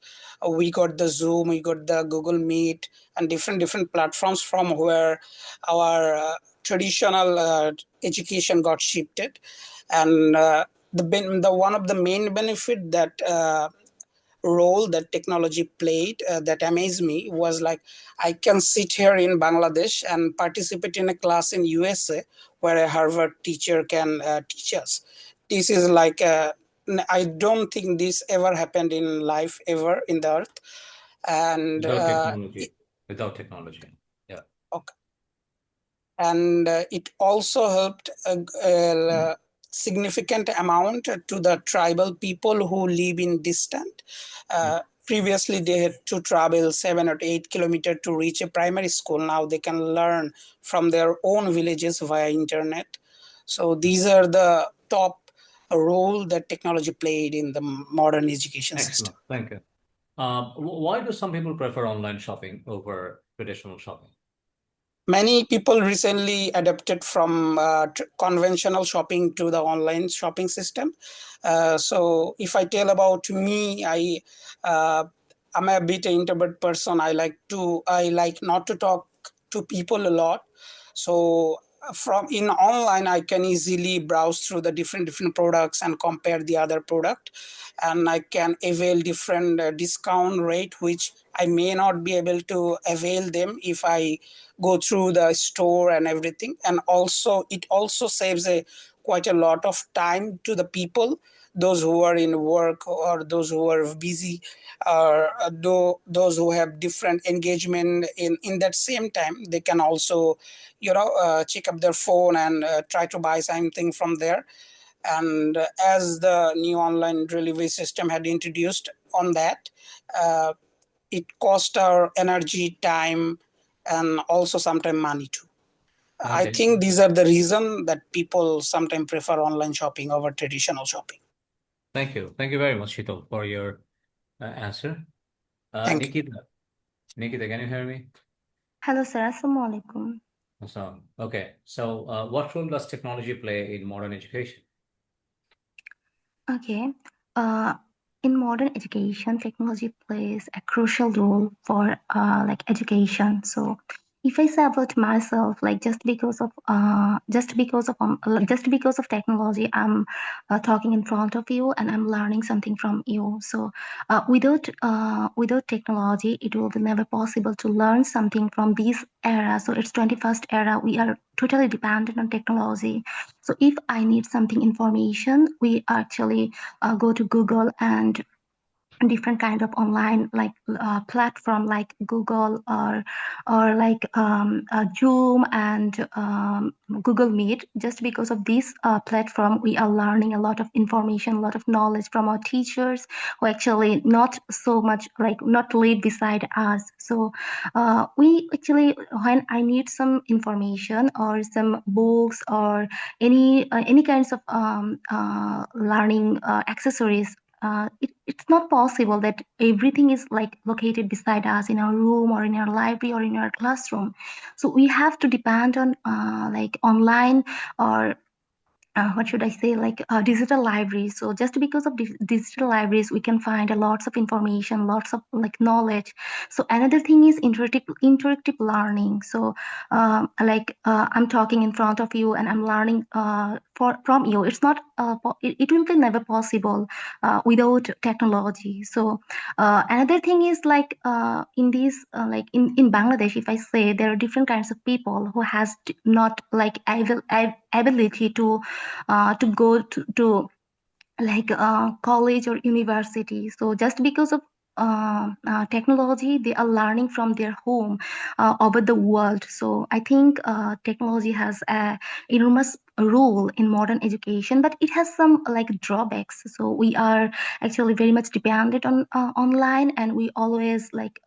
We got the Zoom, we got the Google Meet, and different platforms from where our traditional education got shifted. And the one of the main benefit that role that technology played that amazed me was like I can sit here in Bangladesh and participate in a class in USA where a Harvard teacher can teach us. This is like I don't think this ever happened in life ever in the earth, and Without technology. Without technology. Yeah. okay. And it also helped a significant amount to the tribal people who live in distant. Previously, they had to travel 7 or 8 kilometers to reach a primary school. Now they can learn from their own villages via internet. So these are the top role that technology played in the modern education system. Excellent. Thank you. Why do some people prefer online shopping over traditional shopping? Many people recently adapted from conventional shopping to the online shopping system. So if I tell about me, I'm a bit introvert person. I like not to talk to people a lot. So from in online, I can easily browse through the different products and compare the other product, and I can avail different discount rate, which I may not be able to avail them if I go through the store and everything. And also it also saves quite a lot of time to the people, those who are in work or those who are busy, or those who have different engagement in that same time. They can also check up their phone and try to buy something from there. And as the new online delivery system had introduced on that, uh, it cost our energy, time, and also sometimes money too. I Okay. think these are the reason that people sometimes prefer online shopping over traditional shopping. Thank you. Thank you very much, Shito, for your answer. Thank you. Nikita, can you hear me? Hello, sir. Assalamualaikum. So, okay. So, what role does technology play in modern education? Okay. Uh, in modern education, technology plays a crucial role for like education. So, if I say about myself, like just because of technology, I'm talking in front of you and I'm learning something from you. So, without technology, it will be never possible to learn something from this era. So, it's 21st era. We are totally dependent on technology. So if I need something information, we actually go to Google and different kind of online like platform like Google or like Zoom and Google Meet. Just because of this platform, we are learning a lot of information, a lot of knowledge from our teachers who actually not so much like not live beside us. So we actually, when I need some information or some books or any kinds of learning accessories, it's not possible that everything is like located beside us in our room or in our library or in our classroom. So we have to depend on like online or what should I say, like digital libraries. So just because of digital libraries, we can find lots of information, lots of like knowledge. So another thing is interactive learning. So I'm talking in front of you and I'm learning from you. It's not it will be never possible without technology. So another thing is like in these like in Bangladesh, if I say, there are different kinds of people who has not like ability to go to like college or university. So just because of technology, they are learning from their home over the world. So I think technology has a enormous role in modern education, but it has some like drawbacks. So we are actually very much dependent on online, and we always like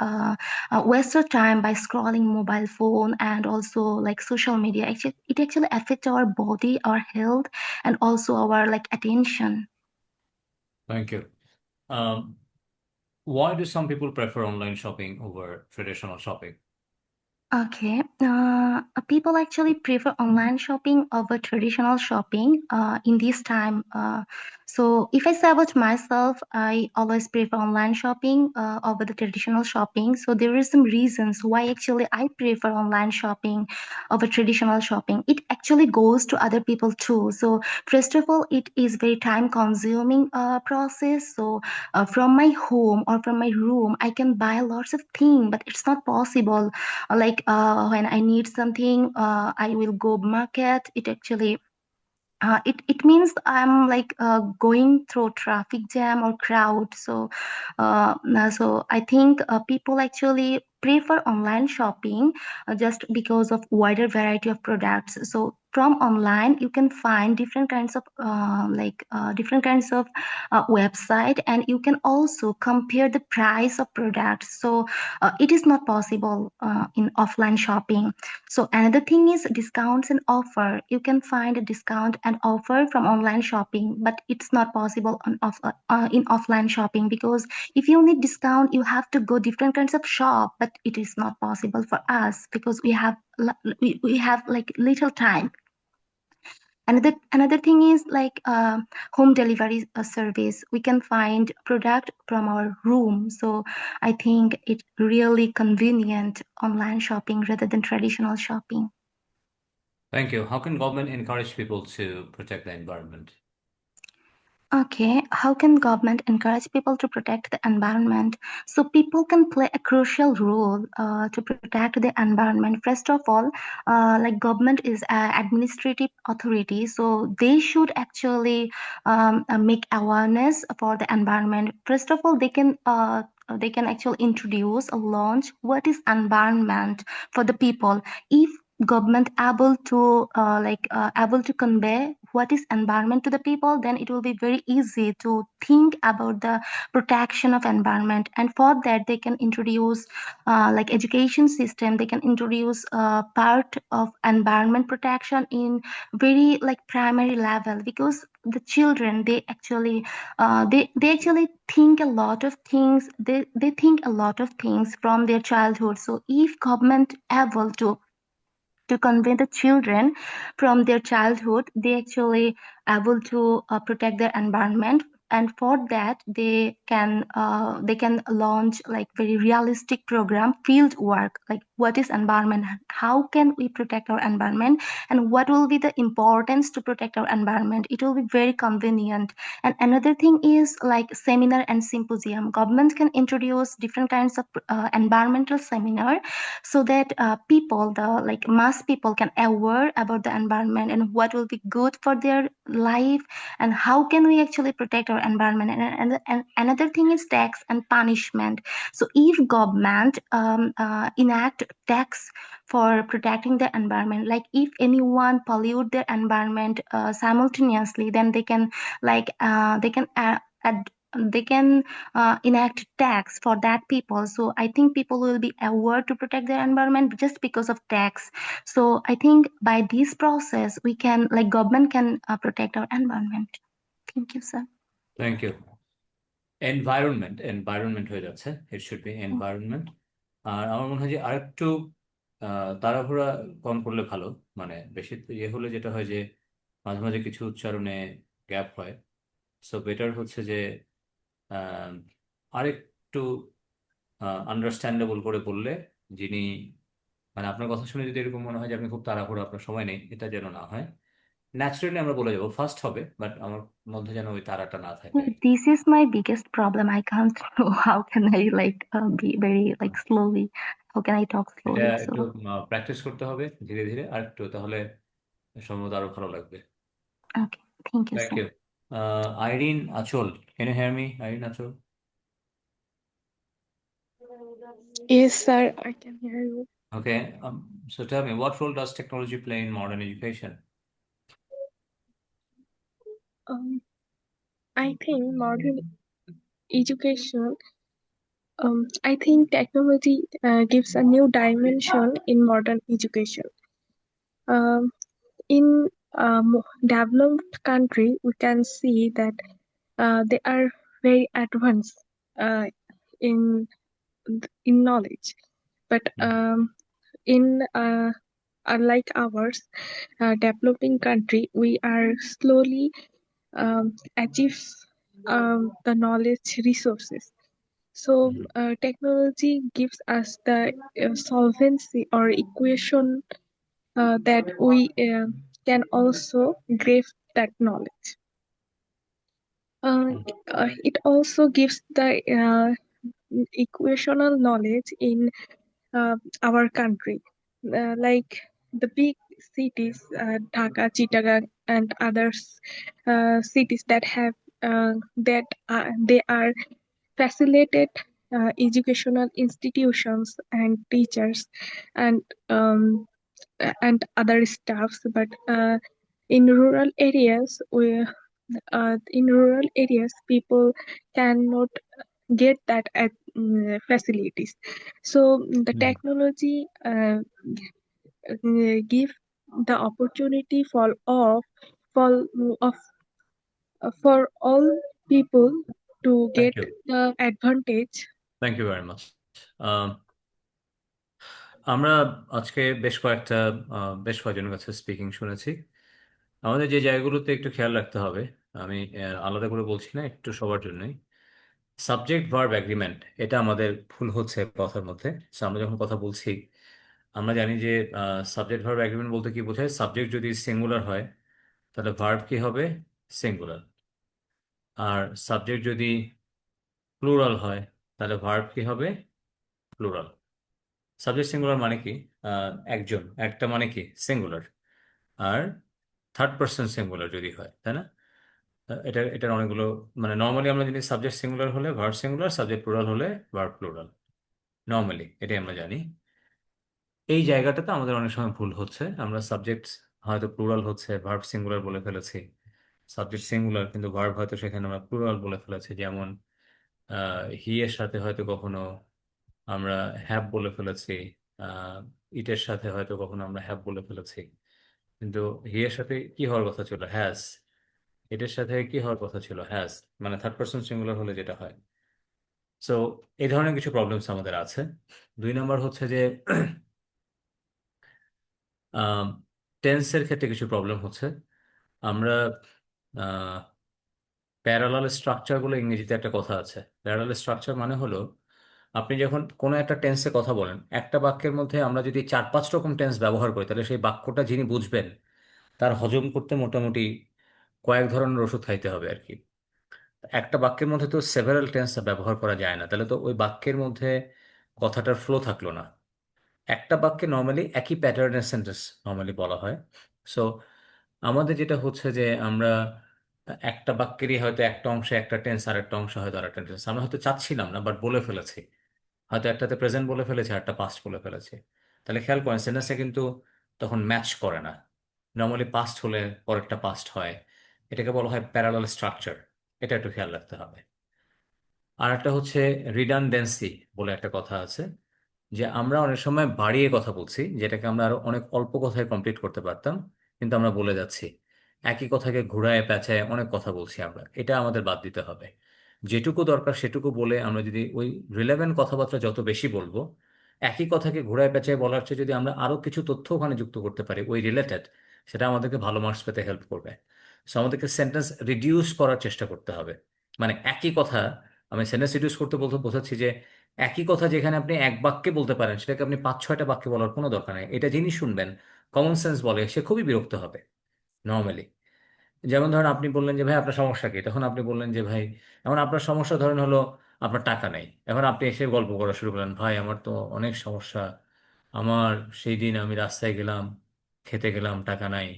waste our time by scrolling mobile phone and also like social media. Actually, it actually affects our body, our health, and also our like attention. Thank you. Why do some people prefer online shopping over traditional shopping? Okay. People actually prefer online shopping over traditional shopping in this time. So if I say about myself, I always prefer online shopping over the traditional shopping. So there are some reasons why actually I prefer online shopping over traditional shopping. It actually goes to other people too. So first of all, it is very time consuming process. So from my home or from my room, I can buy lots of things, but it's not possible like when I need something, I will go market. It actually it means I'm like going through traffic jam or crowd. So I think people actually prefer online shopping just because of wider variety of products. So from online you can find different kinds of different kinds of website, and you can also compare the price of products. So it is not possible in offline shopping. So another thing is discounts and offer. You can find a discount and offer from online shopping, but it's not possible in offline shopping, because if you need discount, you have to go different kinds of shop, but it is not possible for us because we have like little time. Another thing is like home delivery service. We can find product from our room. So I think it's really convenient online shopping rather than traditional shopping. Thank you. How can government encourage people to protect the environment? Okay, how can government encourage people to protect the environment? So people can play a crucial role to protect the environment. First of all, like government is an administrative authority, so they should actually make awareness for the environment. First of all, they can actually introduce or launch what is environment for the people. If government able to convey what is environment to the people, then it will be very easy to think about the protection of environment. And for that they can introduce like education system. They can introduce part of environment protection in very like primary level, because the children they actually think a lot of things. They think a lot of things from their childhood. So if government able to convey the children from their childhood, they actually able to protect their environment. And for that they can launch like very realistic program, field work, like what is environment, how can we protect our environment, and what will be the importance to protect our environment. It will be very convenient. And another thing is like seminar and symposium. Government can introduce different kinds of environmental seminar, so that people, the like mass people, can aware about the environment and what will be good for their life, and how can we actually protect our environment. And another thing is tax and punishment. So if government enact tax for protecting the environment, like if anyone pollute their environment simultaneously, then they can add they can enact tax for that people. So I think people will be aware to protect their environment just because of tax. So I think by this process we can, like government can protect our environment. Thank you, sir. Thank you. Environment হয়ে যাচ্ছে, ইট শুড বি এনভায়রনমেন্ট। আর আমার মনে হয় যে আরেকটু তাড়াহুড়া কম করলে ভালো। মানে বেশি ইয়ে হলে যেটা হয় যে মাঝে মাঝে কিছু উচ্চারণে গ্যাপ হয়। সো বেটার হচ্ছে যে আরেকটু আন্ডারস্ট্যান্ডেবল করে বললে, যিনি মানে আপনার কথা শুনে যদি এরকম মনে হয় যে আপনি খুব তাড়াহুড়ো, আপনার সময় নেই, এটা যেন না হয়। ন্যাচারালি আমরা বলে যাবো, ফার্স্ট হবে, বাট আমার মধ্যে যেন ওই তাড়াটা না থাকে আর কি। This is my biggest problem. I can't know how can I like be very like slowly. How can I talk এটা slowly? So একটু প্র্যাকটিস করতে হবে ধীরে ধীরে, আর একটু, তাহলে সম্ভবত আরো ভালো লাগবে। okay, thank you, thank sir. You. Irin আচল, can you hear me? Irin আচল। Yes, sir, I can hear you. Okay, so tell me, what role does technology play in modern education? Um, I think modern education, I think technology gives a new dimension in modern education. Um, in developed country, we can see that they are very advanced uh, in knowledge, but in unlike ours, developing country, we are slowly achieve the knowledge resources. So technology gives us the solvency or equation that we can also grasp that knowledge. It also gives the equational knowledge in our country, like the big cities, Dhaka, Chittagong, and others cities that have they are facilitated educational institutions and teachers and um, and other staffs, but in rural areas, people cannot get that at facilities. So the hmm. technology give the opportunity for of for all people to thank get you the advantage. Thank you very much. আমরা আজকে বেশ কয়েকজনের কাছে স্পিকিং শুনেছি। আমাদের যে জায়গাগুলোতে একটু খেয়াল রাখতে হবে, আমি আলাদা করে বলছি না, একটু সবার জন্যই। সাবজেক্ট ভার্ব অ্যাগ্রিমেন্ট, এটা আমাদের ভুল হচ্ছে কথার মধ্যে। So, আমরা যখন কথা বলছি, আমরা জানি যে সাবজেক্ট ভার্ব অ্যাগ্রিমেন্ট বলতে কি বোঝায়। সাবজেক্ট যদি সিঙ্গুলার হয় তাহলে ভার্ব কি হবে? সিঙ্গুলার। আর সাবজেক্ট যদি প্লুরাল হয় তাহলে ভার্ব কি হবে? প্লুরাল। সাবজেক্ট সিঙ্গুলার মানে কি? একজন, একটা মানে কি? সিঙ্গুলার। আর থার্ড পার্সন সিঙ্গুলার যদি হয়, তাই না? এটার অনেকগুলো, মানে নর্মালি আমরা জানি সাবজেক্ট সিঙ্গুলার হলে ভার্ব সিঙ্গুলার, সাবজেক্ট প্লুরাল হলে ভার্ব প্লুরাল। নর্মালি এটাই আমরা জানি। এই জায়গাটাতে আমাদের অনেক সময় ভুল হচ্ছে। আমরা সাবজেক্ট হয়তো প্লুরাল হচ্ছে, ভার্ব সিঙ্গুলার বলে ফেলেছি। সাবজেক্ট সিঙ্গুলার কিন্তু ভার্ব হয়তো সেখানে আমরা প্লুরাল বলে ফেলেছি। যেমন হি এর সাথে হয়তো কখনো আমরা হ্যাভ বলে ফেলেছি, ইটের সাথে হয়তো কখনো আমরা হ্যাভ বলে ফেলেছি। কিন্তু হি এর সাথে কি হওয়ার কথা ছিল? হ্যাজ। এটার সাথে কি হওয়ার কথা ছিল? হ্যাজ। মানে থার্ড পার্সন সিঙ্গুলার হলে যেটা হয়। সো এই ধরনের কিছু প্রবলেমস আমাদের আছে। 2 নম্বর হচ্ছে যে টেন্সের ক্ষেত্রে কিছু প্রবলেম হচ্ছে। আমরা প্যারালাল স্ট্রাকচারগুলো, ইংরেজিতে একটা কথা আছে। প্যারালাল স্ট্রাকচার মানে হলো, আপনি যখন কোনো একটা টেন্সে কথা বলেন, একটা বাক্যের মধ্যে আমরা যদি 4-5 রকম টেন্স ব্যবহার করি, তাহলে সেই বাক্যটা যিনি বুঝবেন তার হজম করতে মোটামুটি কয়েক ধরনের ওষুধ খাইতে হবে আর কি। একটা বাক্যের মধ্যে তো সেভারাল টেন্স ব্যবহার করা যায় না, তাহলে তো ওই বাক্যের মধ্যে কথাটার ফ্লো থাকলো না। একটা বাক্যে নর্মালি একই প্যাটার্নের সেন্টেন্স নর্মালি বলা হয়। সো আমাদের যেটা হচ্ছে যে আমরা একটা বাক্যেরই হয়তো একটা অংশে একটা টেন্স, আর একটা অংশ হয়তো আর একটা টেন্স আমরা হয়তো চাচ্ছিলাম না, বাট বলে ফেলেছি। হয়তো একটাতে প্রেজেন্ট বলে ফেলেছি, আর একটা পাস্ট বলে ফেলেছি। তাহলে খেয়াল করেন সেন্টেন্সটা কিন্তু তখন ম্যাচ করে না। নর্মালি পাস্ট হলে পরেরটা পাস্ট হয়। এটাকে বলা হয় প্যারালাল স্ট্রাকচার। এটা একটু খেয়াল রাখতে হবে। আর একটা হচ্ছে রিডানডেন্সি বলে একটা কথা আছে, যে আমরা অনেক সময় বাড়িয়ে কথা বলছি, যেটাকে আমরা আরো অনেক অল্প কথায় কমপ্লিট করতে পারতাম, কিন্তু আমরা বলে যাচ্ছি। একই কথাকে ঘুরায় পেঁচায় অনেক কথা বলছি আমরা, এটা আমাদের বাদ দিতে হবে। যেটুকু দরকার সেটুকু বলে আমরা যদি ওই রিলেভেন্ট কথাবার্তা যত বেশি বলবো, একই কথাকে ঘুরায় পেঁচায় বলার চেয়ে যদি আমরা আরো কিছু তথ্য ওখানে যুক্ত করতে পারি ওই রিলেটেড, সেটা আমাদেরকে ভালো মার্কস পেতে হেল্প করবে। সো আমাদেরকে সেন্টেন্স রিডিউস করার চেষ্টা করতে হবে। মানে একই কথা, আমি সেন্টেন্স রিডিউস করতে বলতে বোঝাচ্ছি যে একই কথা যেখানে আপনি এক বাক্যে বলতে পারেন, সেটাকে আপনি 5-6টা বাক্যে বলার কোনো দরকার নেই। এটা যিনি শুনবেন, কমন সেন্স বলে, সে খুবই বিরক্ত হবে নর্মালি। যেমন ধরেন আপনি বললেন যে ভাই আপনার সমস্যা কি, তখন আপনি বললেন যে ভাই, এখন আপনার সমস্যা ধরেন হলো আপনার টাকা নেই। এখন আপনি এসে গল্প করা শুরু করলেন, ভাই আমার তো অনেক সমস্যা, আমার সেই দিন আমি রাস্তায় গেলাম, খেতে গেলাম, টাকা নাই।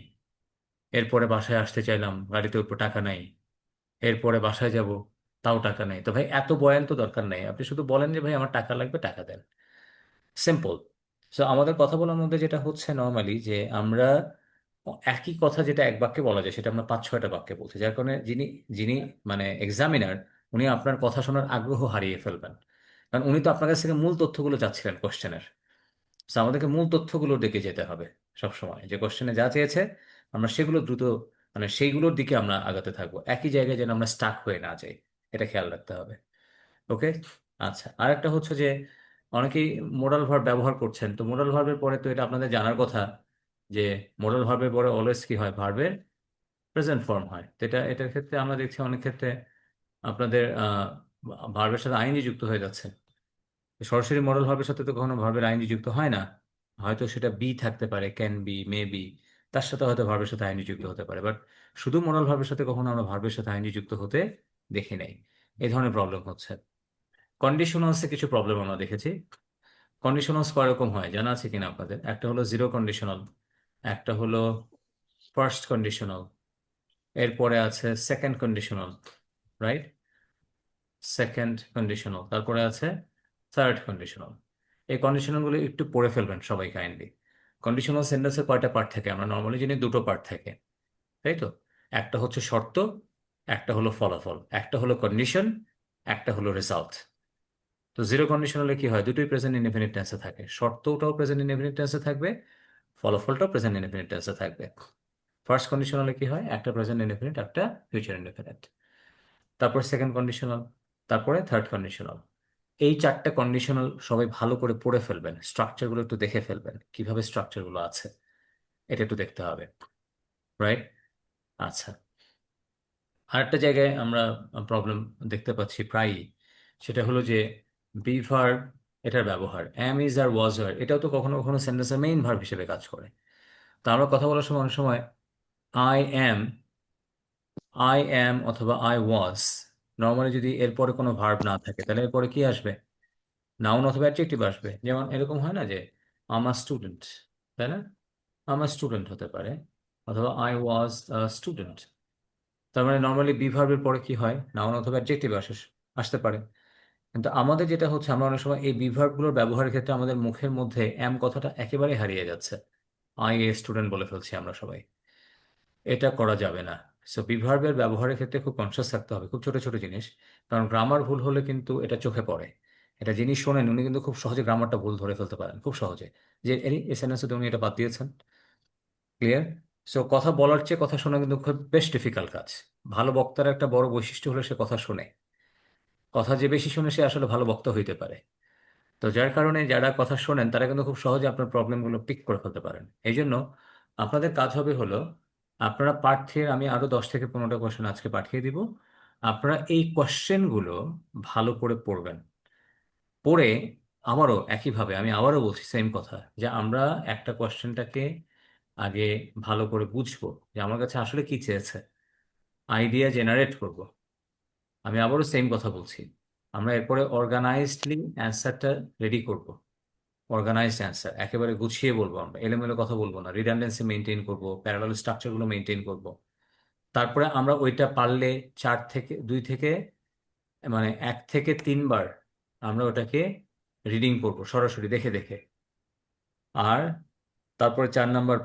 এরপরে বাসায় আসতে চাইলাম, গাড়িতে উপর টাকা নাই। এরপরে বাসায় যাব, তাও টাকা নেই। তো ভাই এত বয়ান তো দরকার নেই, আপনি শুধু বলেন যে ভাই আমার টাকা লাগবে, টাকা দেন। সিম্পল। সো আমাদের কথা বলার মধ্যে যেটা হচ্ছে নর্মালি, যে আমরা একই কথা যেটা এক বাক্যে বলা যায় সেটা আমরা 5-6টা বাক্যে বলছি, যার কারণে যিনি যিনি মানে এক্সামিনার, উনি আপনার কথা শোনার আগ্রহ হারিয়ে ফেলবেন। কারণ উনি তো আপনার কাছ থেকে মূল তথ্যগুলো চাচ্ছিলেন কোশ্চেনের। তো আমাদেরকে মূল তথ্যগুলোর দিকে যেতে হবে সবসময়, যে কোশ্চেনে যা চেয়েছে আমরা সেগুলো দ্রুত, মানে সেইগুলোর দিকে আমরা আগাতে থাকবো, একই জায়গায় যেন আমরা স্টাক হয়ে না যাই। এটা খেয়াল রাখতে হবে। ওকে। আচ্ছা, আর একটা হচ্ছে যে অনেকেই মোডাল ভার্ব ব্যবহার করছেন, তো মোডাল ভার্বের পরে তো এটা আপনাদের জানার কথা যে মোডাল ভার্বের পরে অলওয়েজ কি হয়, ভার্বের প্রেজেন্ট ফর্ম হয়। তো এটার ক্ষেত্রে আমরা দেখছি অনেক ক্ষেত্রে আপনাদের ভার্বের সাথে আইএনজি যুক্ত হয়ে যাচ্ছে। সরাসরি মোডাল ভার্বের সাথে তো কখনো ভার্বের আইএনজি যুক্ত হয় না, হয়তো সেটা বি থাকতে পারে, ক্যান বি, মে বি, তার সাথে হয়তো ভার্বের সাথে আইএনজি যুক্ত হতে পারে, বাট শুধু মোডাল ভার্বের সাথে কখনো আমরা ভার্বের সাথে আইএনজি যুক্ত হতে দেখি নাই। এই ধরনের প্রবলেম হচ্ছে। কন্ডিশনালসে কিছু প্রবলেম আমরা দেখেছি। কন্ডিশনালস কয় রকম হয় জানা আছে কিনা আপনাদের? একটা হলো জিরো কন্ডিশনাল, একটা হলো ফার্স্ট কন্ডিশনাল, এরপরে আছে second conditional, right? Second conditional, তারপরে আছে থার্ড কন্ডিশনাল। এই কন্ডিশনালগুলো একটু পড়ে ফেলবেন সবাই কাইন্ডলি। কন্ডিশনাল সেন্টেন্সের কয়টা পার্ট থাকে? আমরা নর্মালি জানি দুটো পার্ট থাকে, তাই তো? একটা হচ্ছে শর্ত, একটা হলো ফলাফল, একটা হলো কন্ডিশন, একটা হলো রেজাল্ট। তো জিরো কন্ডিশনালে কি হয়, দুটোই প্রেজেন্ট ইনডেফিনিট টেন্সে থাকে, শর্তটাও প্রেজেন্ট ইনডেফিনিট টেন্সে থাকবে, ফলাফলটাও প্রেজেন্ট ইনডেফিনিট টেন্সে থাকবে। ফার্স্ট কন্ডিশনালে কি হয়, একটা প্রেজেন্ট ইনডেফিনিট, একটা ফিউচার ইনডেফিনিট। তারপর সেকেন্ড কন্ডিশনাল, তারপরে থার্ড কন্ডিশনাল। এই চারটে কন্ডিশনাল সবাই ভালো করে পড়ে ফেলবেন, স্ট্রাকচারগুলো একটু দেখে ফেলবেন, কিভাবে স্ট্রাকচারগুলো আছে এটা একটু দেখতে হবে, রাইট? আচ্ছা, আরেকটা জায়গায় আমরা প্রবলেম দেখতে পাচ্ছি প্রায়ই, সেটা হলো যে বি ভার্ব, এটার ব্যবহার অ্যাম, ইজ আর ওয়াজ আর, এটাও তো কখনো কখনো সেন্টেন্সের মেইন ভার্ব হিসেবে কাজ করে। তো আমরা কথা বলার সময় অনেক সময় আই অ্যাম, আই অ্যাম অথবা আই ওয়াজ, নর্মালি যদি এরপরে কোনো ভার্ব না থাকে তাহলে এরপরে কি আসবে, নাউন অথবা অ্যাডজেক্টিভ আসবে। যেমন এরকম হয় না যে আমার স্টুডেন্ট, তাই না? আমার স্টুডেন্ট হতে পারে, অথবা আই ওয়াজ স্টুডেন্ট। তার মানে নর্মালি বি ভার্বের পরে কি হয়, নাউন অথবা অ্যাডজেক্টিভ আসতে পারে। কিন্তু আমাদের যেটা হচ্ছে, আমরা অনেক সময় এই বি ভার্বগুলোর ব্যবহারের ক্ষেত্রে আমাদের মুখের মধ্যে অ্যাম কথাটা একেবারে হারিয়ে যাচ্ছে, আই এ স্টুডেন্ট বলে ফেলছি আমরা সবাই। এটা করা যাবে না। সো বি ভার্বের ব্যবহারের ক্ষেত্রে খুব কনসিয়াস থাকতে হবে, খুব ছোট ছোট জিনিস। কারণ গ্রামার ভুল হলে কিন্তু এটা চোখে পড়ে। এটা যিনি শোনেন উনি কিন্তু খুব সহজে গ্রামারটা ভুল ধরে ফেলতে পারেন, খুব সহজে, যে এই সেন্টেন্সে উনি এটা বাদ দিয়েছেন। ক্লিয়ার? সো কথা বলার চেয়ে কথা শোনা কিন্তু খুব বেশ ডিফিকাল্ট কাজ। ভালো বক্তার একটা বড় বৈশিষ্ট্য হলো সে কথা শোনে। কথা যে বেশি শোনে সে আসলে ভালো বক্তা হইতে পারে। তো যার কারণে যারা কথা শোনেন তারা কিন্তু খুব সহজে আপনার প্রবলেমগুলো পিক করে ফেলতে পারেন। এই জন্য আপনাদের কাজ হবে হলো, আপনারা পাঠ্যের আমি আরো 10 থেকে 15টা কোশ্চেন আজকে পাঠিয়ে দিব, আপনারা এই কোশ্চেনগুলো ভালো করে পড়বেন। পড়ে একইভাবে আমি আবারও বলছি সেম কথা, যে আমরা একটা কোশ্চেনটাকে আগে ভালো করে বুঝবো যে আমার কাছে আসলে কি চেয়েছে, আইডিয়া জেনারেট করব। আমি আবারও সেম কথা বলছি, আমরা এরপরে অর্গানাইজডলি অ্যান্সারটা রেডি করব। অর্গানাইজড অ্যান্সার একেবারে গুছিয়ে বলবো, আমরা এলোমেলো কথা বলবো না, রিডান্ডেন্সি মেনটেন করব, প্যারালাল স্ট্রাকচারগুলো মেনটেন করব। তারপরে আমরা ওইটা পারলে 2 থেকে মানে 1 থেকে 3 বার আমরা ওটাকে রিডিং করব সরাসরি দেখে দেখে। আর তারপরে 4 নাম্বার,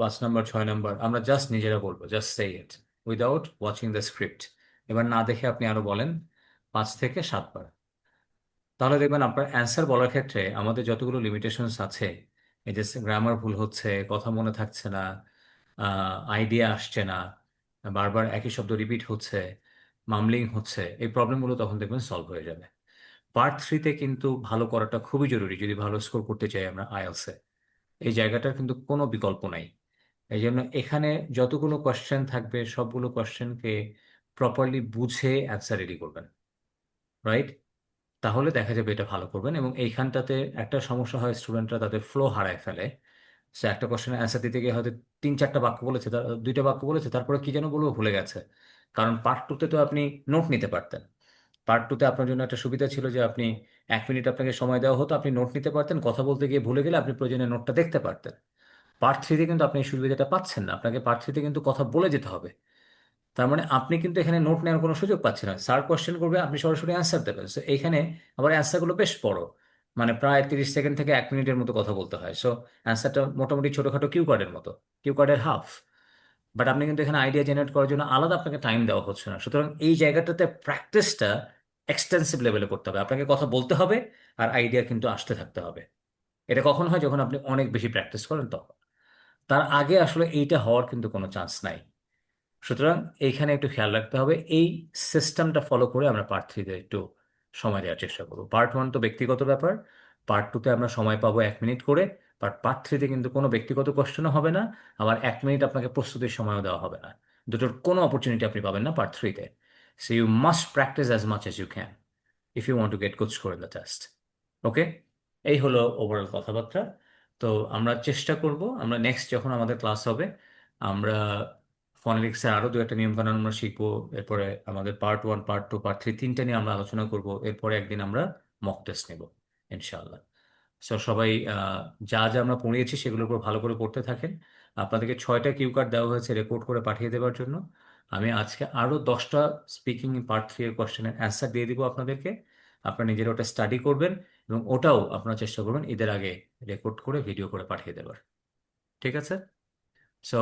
5 নাম্বার, 6 নাম্বার আমরা জাস্ট নিজেরা বলবো, just say it without watching the script. এবার না দেখে আপনি আরো বলেন 5 থেকে 7 বার। তাহলে দেখবেন আপনার অ্যান্সার বলার ক্ষেত্রে আমাদের যতগুলো লিমিটেশনস আছে, এই যে গ্রামার ভুল হচ্ছে, কথা মনে থাকছে না, আইডিয়া আসছে না, বারবার একই শব্দ রিপিট হচ্ছে, মামলিং হচ্ছে, এই প্রবলেমগুলো তখন দেখবেন সলভ হয়ে যাবে। পার্ট 3-তে কিন্তু ভালো করাটা খুবই জরুরি যদি ভালো স্কোর করতে চাই আমরা আইএলসে। এই জায়গাটার কিন্তু কোনো বিকল্প নাই। এই জন্য এখানে যতগুলো কোয়েশ্চেন থাকবে সবগুলো কোয়েশ্চেনকে প্রপারলি বুঝে অ্যান্সার রেডি করবেন, রাইট? তাহলে দেখা যাবে এটা ভালো করবেন। এবং এইখানটাতে একটা সমস্যা হয়, স্টুডেন্টরা তাদের ফ্লো হারায় ফেলে। সে একটা কোশ্চেনের অ্যান্সার দিতে গিয়ে হয়তো 3-4টা বাক্য বলেছে, 2টা বাক্য বলেছে, তারপরে কি যেন বলবো ভুলে গেছে। কারণ পার্ট 2-তে তো আপনি নোট নিতে পারতেন। পার্ট 2-তে আপনার জন্য একটা সুবিধা ছিল যে আপনি 1 মিনিট আপনাকে সময় দেওয়া হতো, আপনি নোট নিতে পারতেন, কথা বলতে গিয়ে ভুলে গেলে আপনি প্রয়োজনে নোটটা দেখতে পারতেন। পার্ট 3-তে কিন্তু আপনি এই সুবিধাটা পাচ্ছেন না, আপনাকে পার্ট 3-তে কিন্তু কথা বলে যেতে হবে। তার মানে আপনি কিন্তু এখানে নোট নেওয়ার কোনো সুযোগ পাচ্ছেন না, স্যার কোশ্চেন করবে, আপনি সরাসরি অ্যান্সার দেবেন। সো এইখানে আবার অ্যান্সারগুলো বেশ বড়, মানে প্রায় 30 সেকেন্ড থেকে 1 মিনিটের মতো কথা বলতে হয়। সো অ্যান্সারটা মোটামুটি ছোটখাটো কিউ কার্ডের মতো, কিউ কার্ডের হাফ। বাট আপনি কিন্তু এখানে আইডিয়া জেনারেট করার জন্য আলাদা আপনাকে টাইম দেওয়া হচ্ছে না। সুতরাং এই জায়গাটাতে প্র্যাকটিসটা এক্সটেন্সিভ লেভেলে করতে হবে, আপনাকে কথা বলতে হবে আর আইডিয়া কিন্তু আসতে থাকতে হবে। এটা কখন হয়, যখন আপনি অনেক বেশি প্র্যাকটিস করেন তখন। তার আগে আসলে এইটা হওয়ার কিন্তু কোনো চান্স নাই। সুতরাং এইখানে একটু খেয়াল রাখতে হবে, এই সিস্টেমটা ফলো করে আমরা পার্ট 3-তে একটু সময় দেওয়ার চেষ্টা করবো। পার্ট 1 তো ব্যক্তিগত ব্যাপার, পার্ট 2-তে আমরা সময় পাবো 1 মিনিট করে, বাট পার্ট 3-তে কিন্তু কোনো ব্যক্তিগত কোশ্চেনও হবে না, আবার 1 মিনিট আপনাকে প্রস্তুতির সময়ও দেওয়া হবে না। দুটোর কোনো অপরচুনিটি আপনি পাবেন না পার্ট 3-তে। So you must practice as much as you can if you want to get good score in the test. Okay, এই হলো ওভারঅল কথাবার্তা। তো আমরা চেষ্টা করব, আমরা নেক্সট যখন আমাদের ক্লাস হবে, আমরা ফনেটিক্সের আরও 2-একটা নিয়মকানুন আমরা শিখবো। এরপরে আমাদের পার্ট 1, পার্ট 2, পার্ট 3 তিনটা নিয়ে আমরা আলোচনা করব। এরপরে একদিন আমরা মক টেস্ট নেব ইনশাআল্লাহ। সো সবাই যা যা আমরা পড়িয়েছি সেগুলোর উপর ভালো করে পড়তে থাকেন। আপনাদেরকে 6টা কিউ কার্ড দেওয়া হয়েছে রেকর্ড করে পাঠিয়ে দেওয়ার জন্য। আমি আজকে আরও 10টা স্পিকিং পার্ট 3 এর কোশ্চেনের অ্যান্সার দিয়ে দিব আপনাদেরকে। আপনারা নিজেরা ওটা স্টাডি করবেন এবং ওটাও আপনারা চেষ্টা করবেন ঈদের আগে রেকর্ড করে ভিডিও করে পাঠিয়ে দেওয়ার। ঠিক আছে? সো